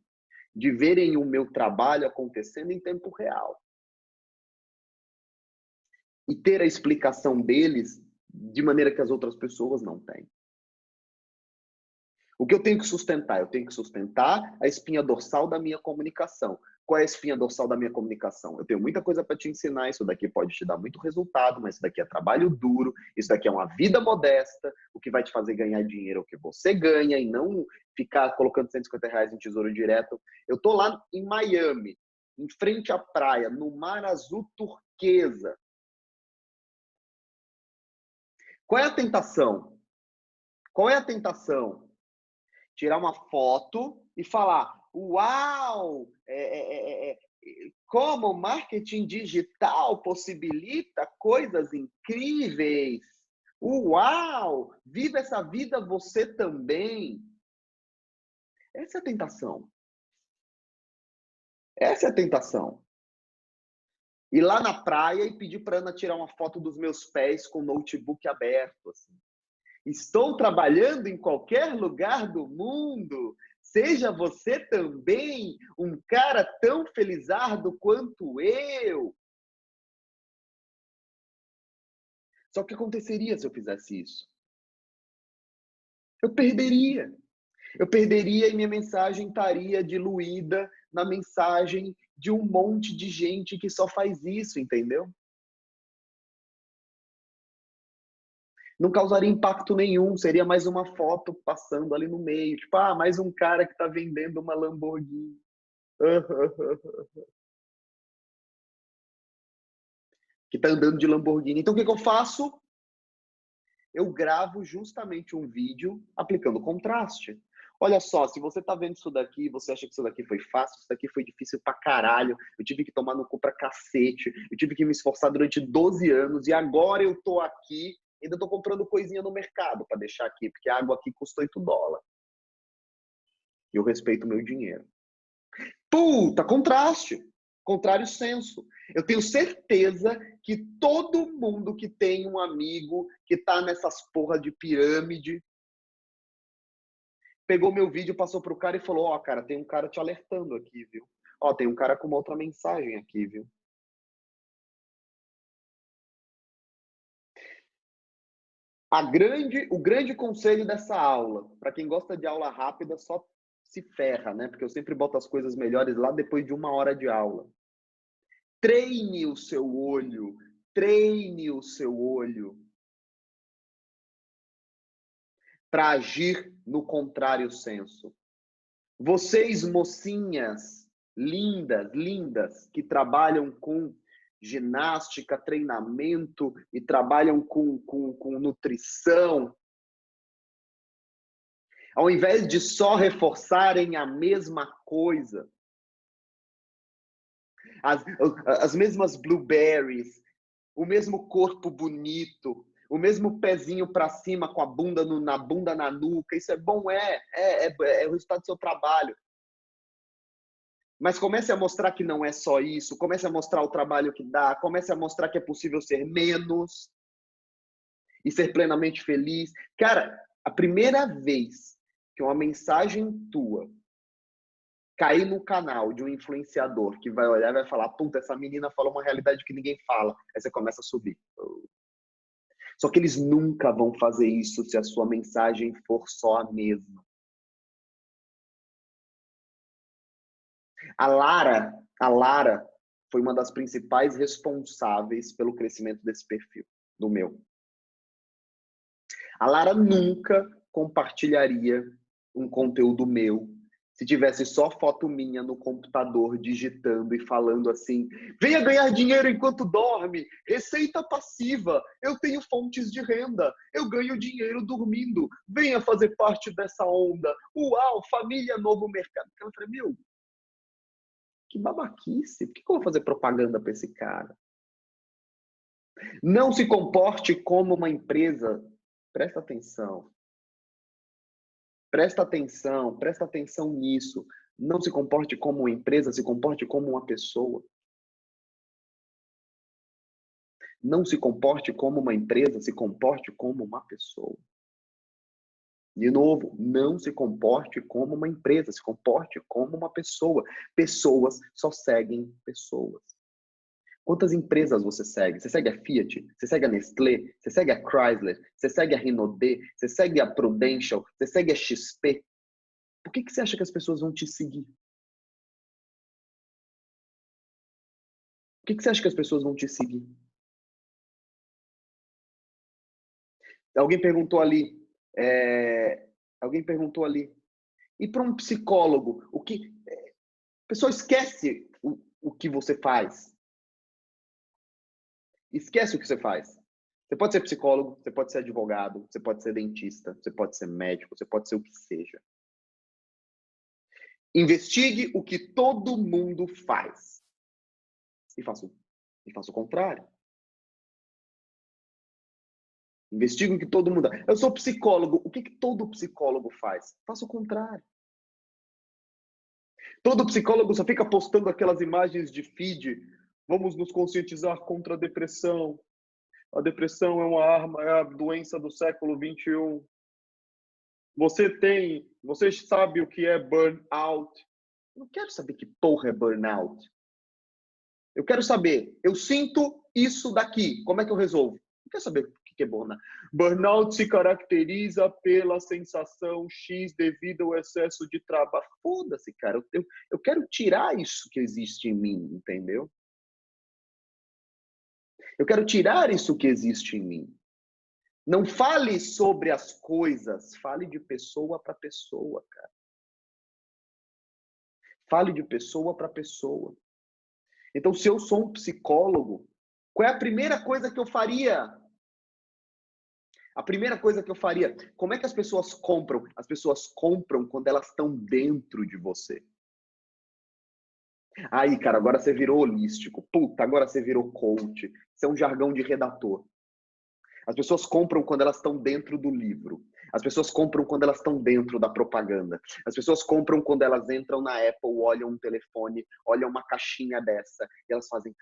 de verem o meu trabalho acontecendo em tempo real. E ter a explicação deles de maneira que as outras pessoas não têm. O que eu tenho que sustentar? Eu tenho que sustentar a espinha dorsal da minha comunicação. Qual é a espinha dorsal da minha comunicação? Eu tenho muita coisa para te ensinar, isso daqui pode te dar muito resultado, mas isso daqui é trabalho duro, isso daqui é uma vida modesta, o que vai te fazer ganhar dinheiro é o que você ganha e não ficar colocando R$ 150 em tesouro direto. Eu tô lá em Miami, em frente à praia, no mar azul turquesa. Qual é a tentação? Qual é a tentação? Tirar uma foto e falar: uau, como o marketing digital possibilita coisas incríveis. Uau, viva essa vida você também. Essa é a tentação. Essa é a tentação. Ir lá na praia e pedir para Ana tirar uma foto dos meus pés com o notebook aberto. Assim. Estou trabalhando em qualquer lugar do mundo. Seja você também um cara tão felizardo quanto eu. Só que aconteceria se eu fizesse isso? Eu perderia. Eu perderia e minha mensagem estaria diluída na mensagem de um monte de gente que só faz isso, entendeu? Não causaria impacto nenhum, seria mais uma foto passando ali no meio. Tipo, mais um cara que está vendendo uma Lamborghini. Que está andando de Lamborghini. Então, o que eu faço? Eu gravo justamente um vídeo aplicando contraste. Olha só, se você tá vendo isso daqui, você acha que isso daqui foi fácil, isso daqui foi difícil pra caralho, eu tive que tomar no cu pra cacete, eu tive que me esforçar durante 12 anos e agora eu tô aqui, ainda tô comprando coisinha no mercado pra deixar aqui, porque a água aqui custa $8. E eu respeito o meu dinheiro. Puta, contraste. Contrário senso. Eu tenho certeza que todo mundo que tem um amigo que tá nessas porra de pirâmide pegou meu vídeo, passou pro cara e falou: ó, cara, tem um cara te alertando aqui, viu? Ó, tem um cara com uma outra mensagem aqui, viu? O grande conselho dessa aula, para quem gosta de aula rápida, só se ferra, né? Porque eu sempre boto as coisas melhores lá depois de 1 hora de aula. Treine o seu olho, treine o seu olho para agir no contrário senso. Vocês, mocinhas lindas, lindas, que trabalham com ginástica, treinamento e trabalham com nutrição, ao invés de só reforçarem a mesma coisa, as mesmas blueberries, o mesmo corpo bonito, o mesmo pezinho para cima com a bunda na bunda na nuca, isso é bom, é o resultado do seu trabalho. Mas comece a mostrar que não é só isso, comece a mostrar o trabalho que dá, comece a mostrar que é possível ser menos e ser plenamente feliz. Cara, a primeira vez que uma mensagem tua cair no canal de um influenciador que vai olhar e vai falar, puta, essa menina falou uma realidade que ninguém fala, aí você começa a subir. Só que eles nunca vão fazer isso se a sua mensagem for só a mesma. A Lara foi uma das principais responsáveis pelo crescimento desse perfil, do meu. A Lara nunca compartilharia um conteúdo meu se tivesse só foto minha no computador digitando e falando assim: venha ganhar dinheiro enquanto dorme, receita passiva, eu tenho fontes de renda, eu ganho dinheiro dormindo, venha fazer parte dessa onda, uau, família, novo mercado. Eu falei, meu, que babaquice, por que eu vou fazer propaganda para esse cara? Não se comporte como uma empresa, presta atenção. Presta atenção nisso. Não se comporte como uma empresa, se comporte como uma pessoa. Não se comporte como uma empresa, se comporte como uma pessoa. De novo, não se comporte como uma empresa, se comporte como uma pessoa. Pessoas só seguem pessoas. Quantas empresas você segue? Você segue a Fiat? Você segue a Nestlé? Você segue a Chrysler? Você segue a Renault? Você segue a Prudential? Você segue a XP? Por que você acha que as pessoas vão te seguir? Por que você acha que as pessoas vão te seguir? Alguém perguntou ali. Alguém perguntou ali. E para um psicólogo, o que. A pessoa esquece o que você faz. Esquece o que você faz. Você pode ser psicólogo, você pode ser advogado, você pode ser dentista, você pode ser médico, você pode ser o que seja. Investigue o que todo mundo faz. E faça o contrário. Investigue o que todo mundo... Eu sou psicólogo. O que todo psicólogo faz? Faça o contrário. Todo psicólogo só fica postando aquelas imagens de feed. Vamos nos conscientizar contra a depressão. A depressão é uma arma, é a doença do século 21. Você sabe o que é burnout? Eu não quero saber que porra é burnout. Eu quero saber, eu sinto isso daqui, como é que eu resolvo? Não quero saber o que é burnout. Burnout se caracteriza pela sensação X devido ao excesso de trabalho. Foda-se, cara. Eu quero tirar isso que existe em mim, entendeu? Eu quero tirar isso que existe em mim. Não fale sobre as coisas, fale de pessoa para pessoa, cara. Fale de pessoa para pessoa. Então, se eu sou um psicólogo, qual é a primeira coisa que eu faria? A primeira coisa que eu faria, como é que as pessoas compram? As pessoas compram quando elas estão dentro de você. Aí, cara, agora você virou holístico. Puta, agora você virou coach. Isso é um jargão de redator. As pessoas compram quando elas estão dentro do livro. As pessoas compram quando elas estão dentro da propaganda. As pessoas compram quando elas entram na Apple, olham um telefone, olham uma caixinha dessa e elas fazem...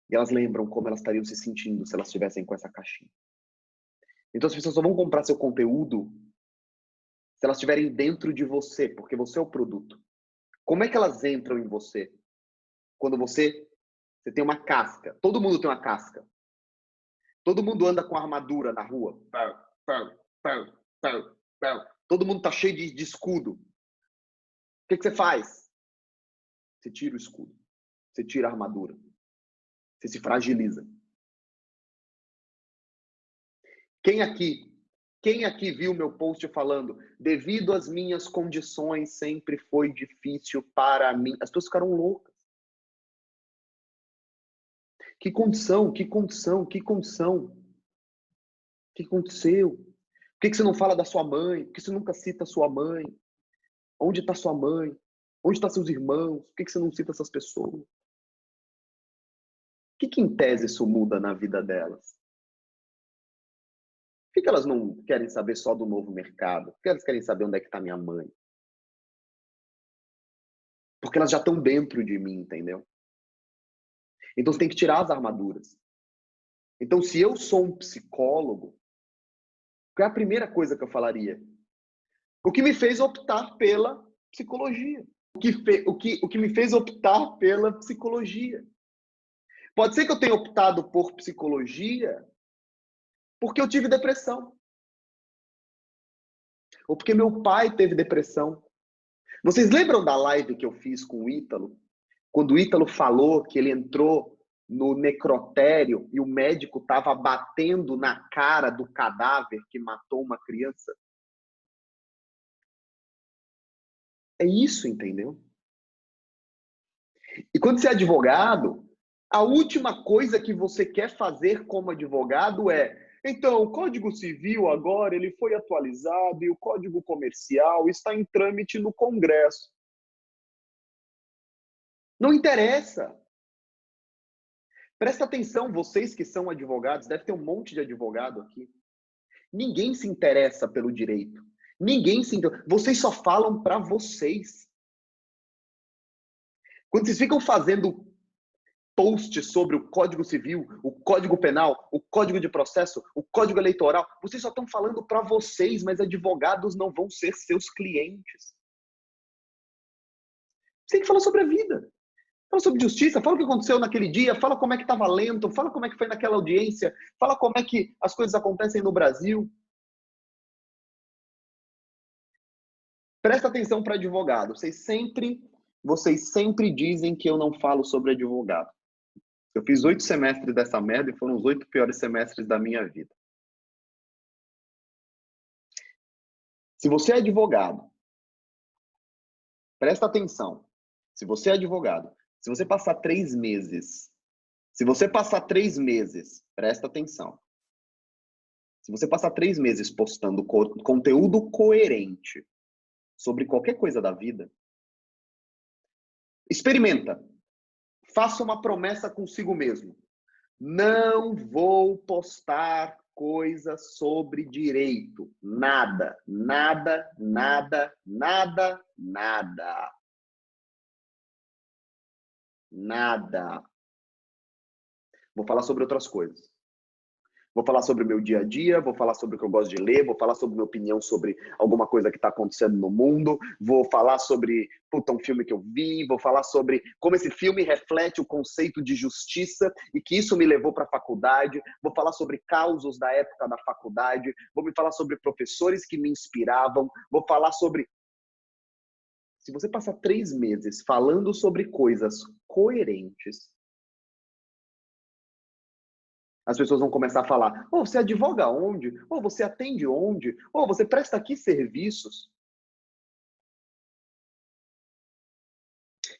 E elas lembram como elas estariam se sentindo se elas estivessem com essa caixinha. Então as pessoas só vão comprar seu conteúdo se elas estiverem dentro de você, porque você é o produto. Como é que elas entram em você? Quando você tem uma casca. Todo mundo tem uma casca. Todo mundo anda com armadura na rua. Todo mundo tá cheio de escudo. O que você faz? Você tira o escudo. Você tira a armadura. Você se fragiliza. Quem aqui Quem aqui viu meu post falando, devido às minhas condições, sempre foi difícil para mim? As pessoas ficaram loucas. Que condição, que condição, que condição? O que aconteceu? Por que você não fala da sua mãe? Por que você nunca cita a sua mãe? Onde está sua mãe? Onde estão seus irmãos? Por que você não cita essas pessoas? O que em tese isso muda na vida delas? Por que elas não querem saber só do novo mercado? Por que elas querem saber onde é que está minha mãe? Porque elas já estão dentro de mim, entendeu? Então você tem que tirar as armaduras. Então, se eu sou um psicólogo, qual é a primeira coisa que eu falaria? O que me fez optar pela psicologia. O que me fez optar pela psicologia. Pode ser que eu tenha optado por psicologia porque eu tive depressão. Ou porque meu pai teve depressão. Vocês lembram da live que eu fiz com o Ítalo? Quando o Ítalo falou que ele entrou no necrotério e o médico estava batendo na cara do cadáver que matou uma criança? É isso, entendeu? E quando você é advogado, a última coisa que você quer fazer como advogado é: então, o Código Civil agora ele foi atualizado e o Código Comercial está em trâmite no Congresso. Não interessa. Presta atenção, vocês que são advogados, deve ter um monte de advogado aqui. Ninguém se interessa pelo direito. Ninguém se interessa. Vocês só falam para vocês. Quando vocês ficam fazendo post sobre o Código Civil, o Código Penal, o Código de Processo, o Código Eleitoral, vocês só estão falando para vocês, mas advogados não vão ser seus clientes. Você tem que falar sobre a vida. Fala sobre justiça, fala o que aconteceu naquele dia, fala como é que estava lento, fala como é que foi naquela audiência, fala como é que as coisas acontecem no Brasil. Presta atenção para advogado. Vocês sempre dizem que eu não falo sobre advogado. Eu fiz 8 semestres dessa merda e foram os 8 piores semestres da minha vida. Se você é advogado, presta atenção. Se você é advogado, se você passar 3 meses, presta atenção. Se você passar 3 meses postando conteúdo coerente sobre qualquer coisa da vida, experimenta. Faça uma promessa consigo mesmo. Não vou postar coisas sobre direito. Nada, nada, nada, nada, nada. Nada. Vou falar sobre outras coisas. Vou falar sobre o meu dia a dia, vou falar sobre o que eu gosto de ler, vou falar sobre minha opinião sobre alguma coisa que está acontecendo no mundo, vou falar sobre um filme que eu vi, vou falar sobre como esse filme reflete o conceito de justiça e que isso me levou para a faculdade, vou falar sobre causos da época da faculdade, vou me falar sobre professores que me inspiravam, vou falar sobre... Se você passar 3 meses falando sobre coisas coerentes, as pessoas vão começar a falar: oh, você advoga onde? Oh, você atende onde? Oh, você presta aqui serviços?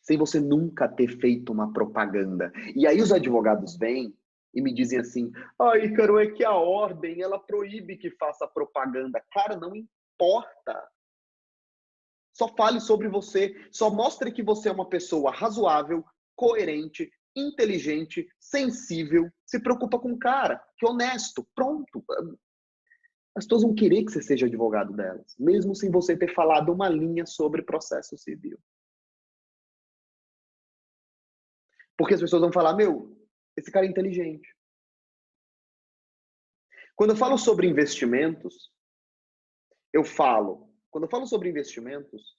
Sem você nunca ter feito uma propaganda. E aí os advogados vêm e me dizem assim: ah, Ícaro, é que a ordem, ela proíbe que faça propaganda. Cara, não importa. Só fale sobre você. Só mostre que você é uma pessoa razoável, coerente, inteligente, sensível, se preocupa com o cara, que é honesto. Pronto. As pessoas vão querer que você seja advogado delas, mesmo sem você ter falado uma linha sobre processo civil. Porque as pessoas vão falar: meu, esse cara é inteligente. Quando eu falo sobre investimentos, quando eu falo sobre investimentos,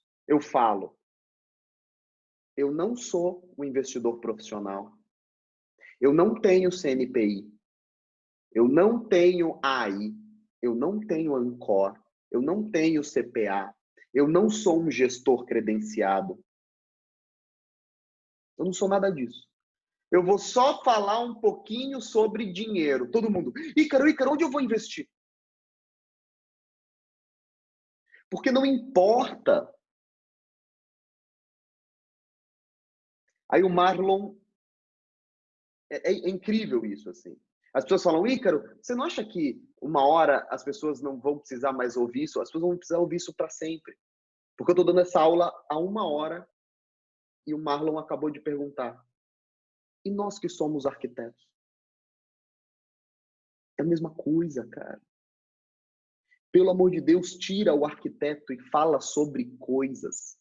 eu não sou um investidor profissional. Eu não tenho CNPI. Eu não tenho AI. Eu não tenho Ancor. Eu não tenho CPA. Eu não sou um gestor credenciado. Eu não sou nada disso. Eu vou só falar um pouquinho sobre dinheiro. Todo mundo: Ícaro, onde eu vou investir? Porque não importa. Aí o Marlon, é incrível isso, assim. As pessoas falam, Ícaro, você não acha que uma hora as pessoas não vão precisar mais ouvir isso? As pessoas vão precisar ouvir isso para sempre. Porque eu estou dando essa aula há 1 hora e o Marlon acabou de perguntar, e nós que somos arquitetos? É a mesma coisa, cara. Pelo amor de Deus, tira o arquiteto e fala sobre coisas.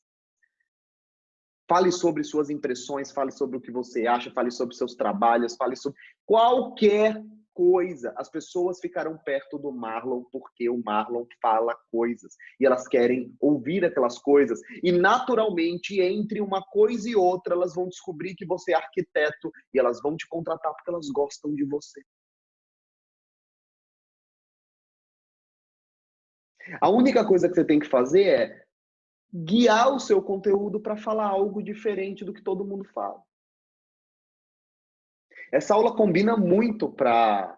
Fale sobre suas impressões, fale sobre o que você acha, fale sobre seus trabalhos, fale sobre qualquer coisa. As pessoas ficarão perto do Marlon porque o Marlon fala coisas e elas querem ouvir aquelas coisas. E naturalmente, entre uma coisa e outra, elas vão descobrir que você é arquiteto e elas vão te contratar porque elas gostam de você. A única coisa que você tem que fazer é guiar o seu conteúdo para falar algo diferente do que todo mundo fala. Essa aula combina muito para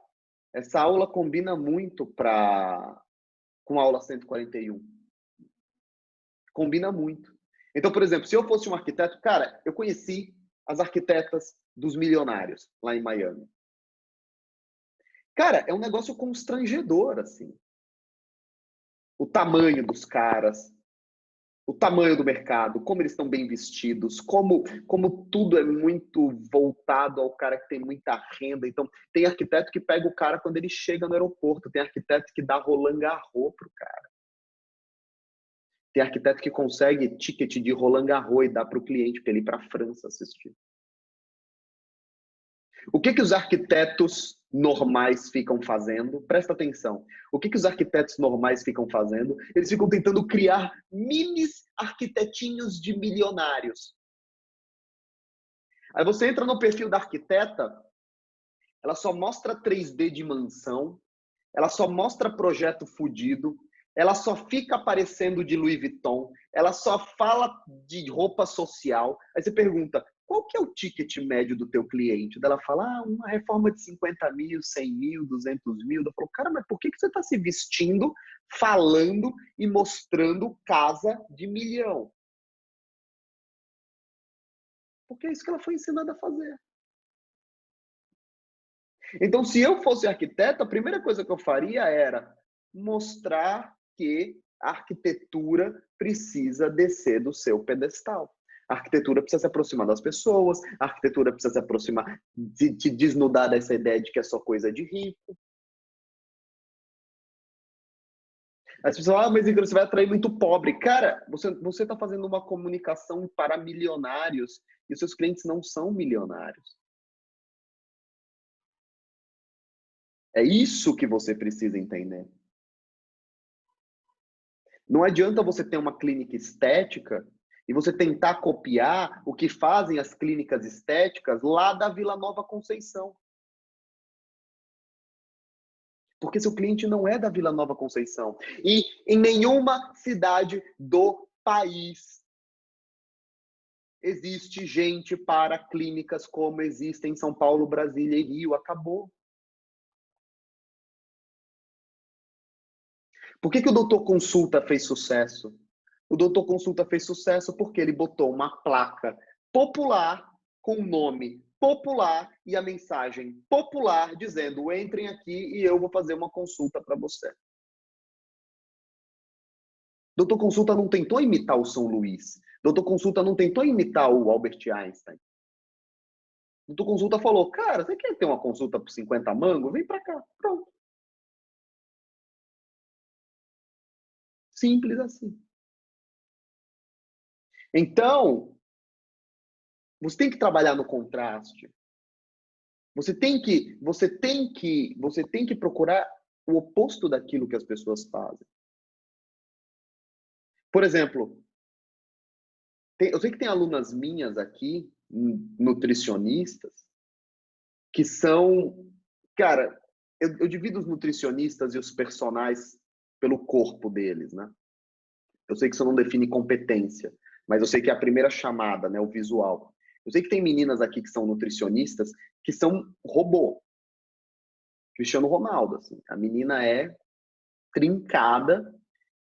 essa aula combina muito para com a aula 141. Combina muito. Então, por exemplo, se eu fosse um arquiteto, cara, eu conheci as arquitetas dos milionários lá em Miami. Cara, é um negócio constrangedor assim. O tamanho dos caras, o tamanho do mercado, como eles estão bem vestidos, como tudo é muito voltado ao cara que tem muita renda. Então, tem arquiteto que pega o cara quando ele chega no aeroporto, tem arquiteto que dá Roland Garros pro cara. Tem arquiteto que consegue ticket de Roland Garros e dá para o cliente para ele ir para a França assistir. O que os arquitetos normais ficam fazendo? Presta atenção. O que os arquitetos normais ficam fazendo? Eles ficam tentando criar minis arquitetinhos de milionários. Aí você entra no perfil da arquiteta, ela só mostra 3D de mansão, ela só mostra projeto fudido, ela só fica aparecendo de Louis Vuitton, ela só fala de roupa social. Aí você pergunta, qual que é o ticket médio do teu cliente? Ela fala, uma reforma de 50 mil, 100 mil, 200 mil. Eu falo, cara, mas por que você está se vestindo, falando e mostrando casa de milhão? Porque é isso que ela foi ensinada a fazer. Então, se eu fosse arquiteto, a primeira coisa que eu faria era mostrar que a arquitetura precisa descer do seu pedestal. A arquitetura precisa se aproximar das pessoas, a arquitetura precisa se aproximar, te desnudar dessa ideia de que é só coisa de rico. As pessoas falam, mas Ícaro, você vai atrair muito pobre. Cara, você está fazendo uma comunicação para milionários e os seus clientes não são milionários. É isso que você precisa entender. Não adianta você ter uma clínica estética e você tentar copiar o que fazem as clínicas estéticas lá da Vila Nova Conceição. Porque seu cliente não é da Vila Nova Conceição. E em nenhuma cidade do país existe gente para clínicas como existem em São Paulo, Brasília e Rio. Acabou. Por que o Doutor Consulta fez sucesso? O Doutor Consulta fez sucesso porque ele botou uma placa popular com o nome popular e a mensagem popular dizendo, entrem aqui e eu vou fazer uma consulta para você. Doutor Consulta não tentou imitar o São Luís. Doutor Consulta não tentou imitar o Albert Einstein. Doutor Consulta falou, cara, você quer ter uma consulta por 50 mangos? Vem para cá. Pronto. Simples assim. Então, você tem que trabalhar no contraste. Você tem que procurar o oposto daquilo que as pessoas fazem. Por exemplo, eu sei que tem alunas minhas aqui, nutricionistas, que são, cara, eu divido os nutricionistas e os personagens pelo corpo deles, né? Eu sei que isso não define competência, mas eu sei que é a primeira chamada, né, o visual. Eu sei que tem meninas aqui que são nutricionistas que são robô. Cristiano Ronaldo, assim. A menina é trincada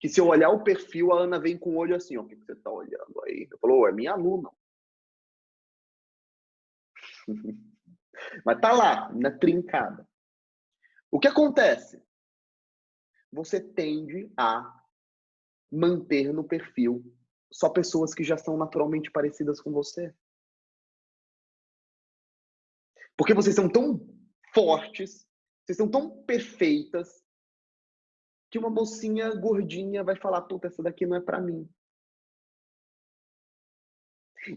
que se eu olhar o perfil, a Ana vem com o olho assim, ó, o que você tá olhando aí? Eu falo, é minha aluna. Mas tá lá, na trincada. O que acontece? Você tende a manter no perfil só pessoas que já são naturalmente parecidas com você. Porque vocês são tão fortes, vocês são tão perfeitas, que uma mocinha gordinha vai falar, puta, essa daqui não é pra mim.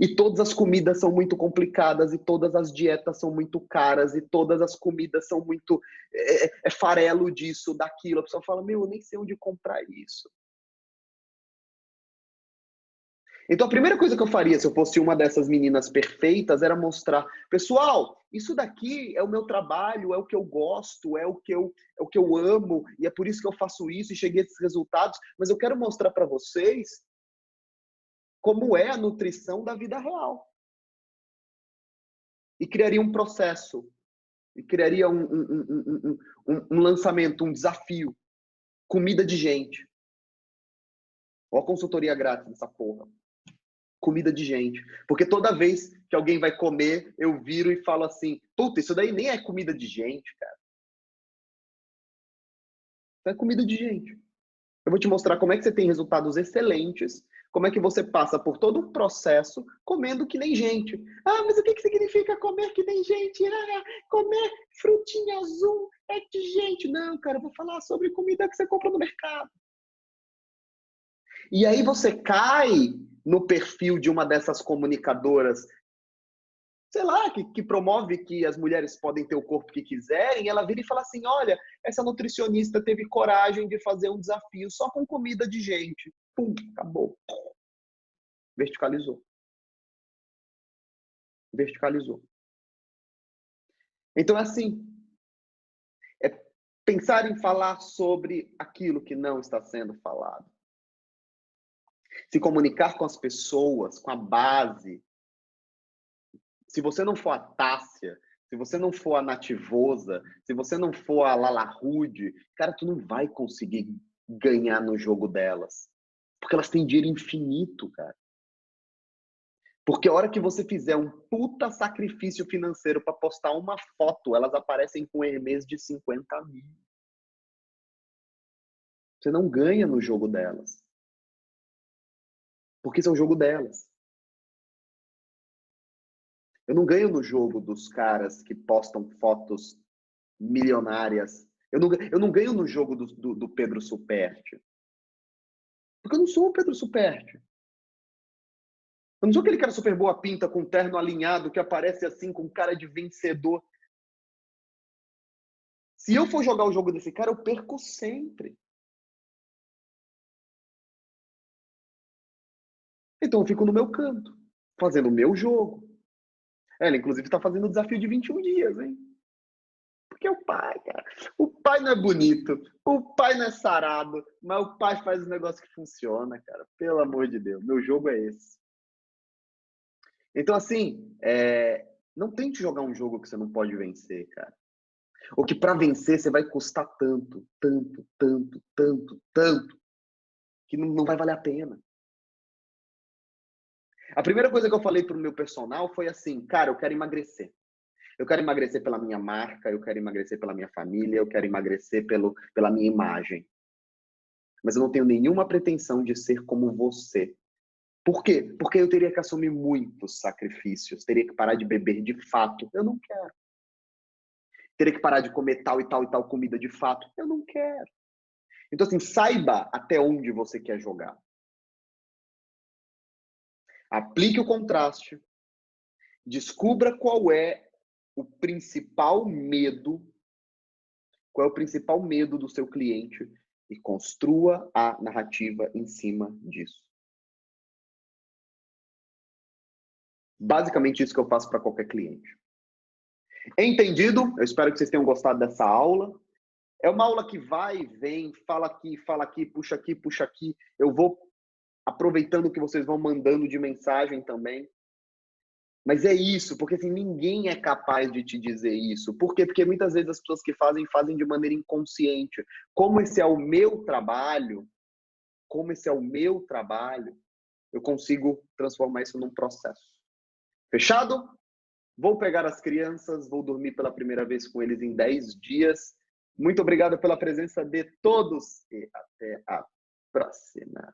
E todas as comidas são muito complicadas, e todas as dietas são muito caras, e todas as comidas são muito... É farelo disso, daquilo. A pessoa fala, meu, eu nem sei onde comprar isso. Então a primeira coisa que eu faria se eu fosse uma dessas meninas perfeitas era mostrar, pessoal, isso daqui é o meu trabalho, é o que eu gosto, é o que eu amo, e é por isso que eu faço isso e cheguei a esses resultados, mas eu quero mostrar para vocês como é a nutrição da vida real. E criaria um processo, e criaria um lançamento, um desafio. Comida de gente. Ó a consultoria grátis dessa porra. Comida de gente. Porque toda vez que alguém vai comer, eu viro e falo assim, puta, isso daí nem é comida de gente, cara. Isso é comida de gente. Eu vou te mostrar como é que você tem resultados excelentes, como é que você passa por todo um processo comendo que nem gente. Ah, mas o que significa comer que nem gente? Ah, comer frutinha azul é de gente. Não, cara, eu vou falar sobre comida que você compra no mercado. E aí você cai no perfil de uma dessas comunicadoras, sei lá, que promove que as mulheres podem ter o corpo que quiserem, ela vira e fala assim, olha, essa nutricionista teve coragem de fazer um desafio só com comida de gente. Pum, acabou. Verticalizou. Verticalizou. Então é assim, é pensar em falar sobre aquilo que não está sendo falado. Se comunicar com as pessoas, com a base. Se você não for a Tássia, se você não for a Nativosa, se você não for a Lala Rude, cara, tu não vai conseguir ganhar no jogo delas. Porque elas têm dinheiro infinito, cara. Porque a hora que você fizer um puta sacrifício financeiro para postar uma foto, elas aparecem com Hermès de 50 mil. Você não ganha no jogo delas. Porque isso é o jogo delas. Eu não ganho no jogo dos caras que postam fotos milionárias. Eu não ganho no jogo do Pedro Superti. Porque eu não sou o Pedro Superti. Eu não sou aquele cara super boa pinta, com terno alinhado, que aparece assim com cara de vencedor. Se eu for jogar o jogo desse cara, eu perco sempre. Então eu fico no meu canto, fazendo o meu jogo. Ela, inclusive, está fazendo o desafio de 21 dias, hein? Porque é o pai, cara. O pai não é bonito, o pai não é sarado, mas o pai faz um negócio que funciona, cara. Pelo amor de Deus, meu jogo é esse. Então, assim, não tente jogar um jogo que você não pode vencer, cara. Ou que para vencer você vai custar tanto, tanto, tanto, tanto, tanto, que não vai valer a pena. A primeira coisa que eu falei pro meu personal foi assim, cara, eu quero emagrecer. Eu quero emagrecer pela minha marca, eu quero emagrecer pela minha família, eu quero emagrecer pela minha imagem. Mas eu não tenho nenhuma pretensão de ser como você. Por quê? Porque eu teria que assumir muitos sacrifícios, teria que parar de beber de fato. Eu não quero. Teria que parar de comer tal e tal e tal comida de fato. Eu não quero. Então, assim, saiba até onde você quer jogar. Aplique o contraste. Descubra qual é o principal medo, qual é o principal medo do seu cliente e construa a narrativa em cima disso. Basicamente isso que eu faço para qualquer cliente. Entendido? Eu espero que vocês tenham gostado dessa aula. É uma aula que vai e vem, fala aqui, puxa aqui, puxa aqui. Eu vou aproveitando o que vocês vão mandando de mensagem também. Mas é isso, porque assim, ninguém é capaz de te dizer isso. Por quê? Porque muitas vezes as pessoas que fazem de maneira inconsciente. Como esse é o meu trabalho, como esse é o meu trabalho, eu consigo transformar isso num processo. Fechado? Vou pegar as crianças, vou dormir pela primeira vez com eles em 10 dias. Muito obrigado pela presença de todos e até a próxima.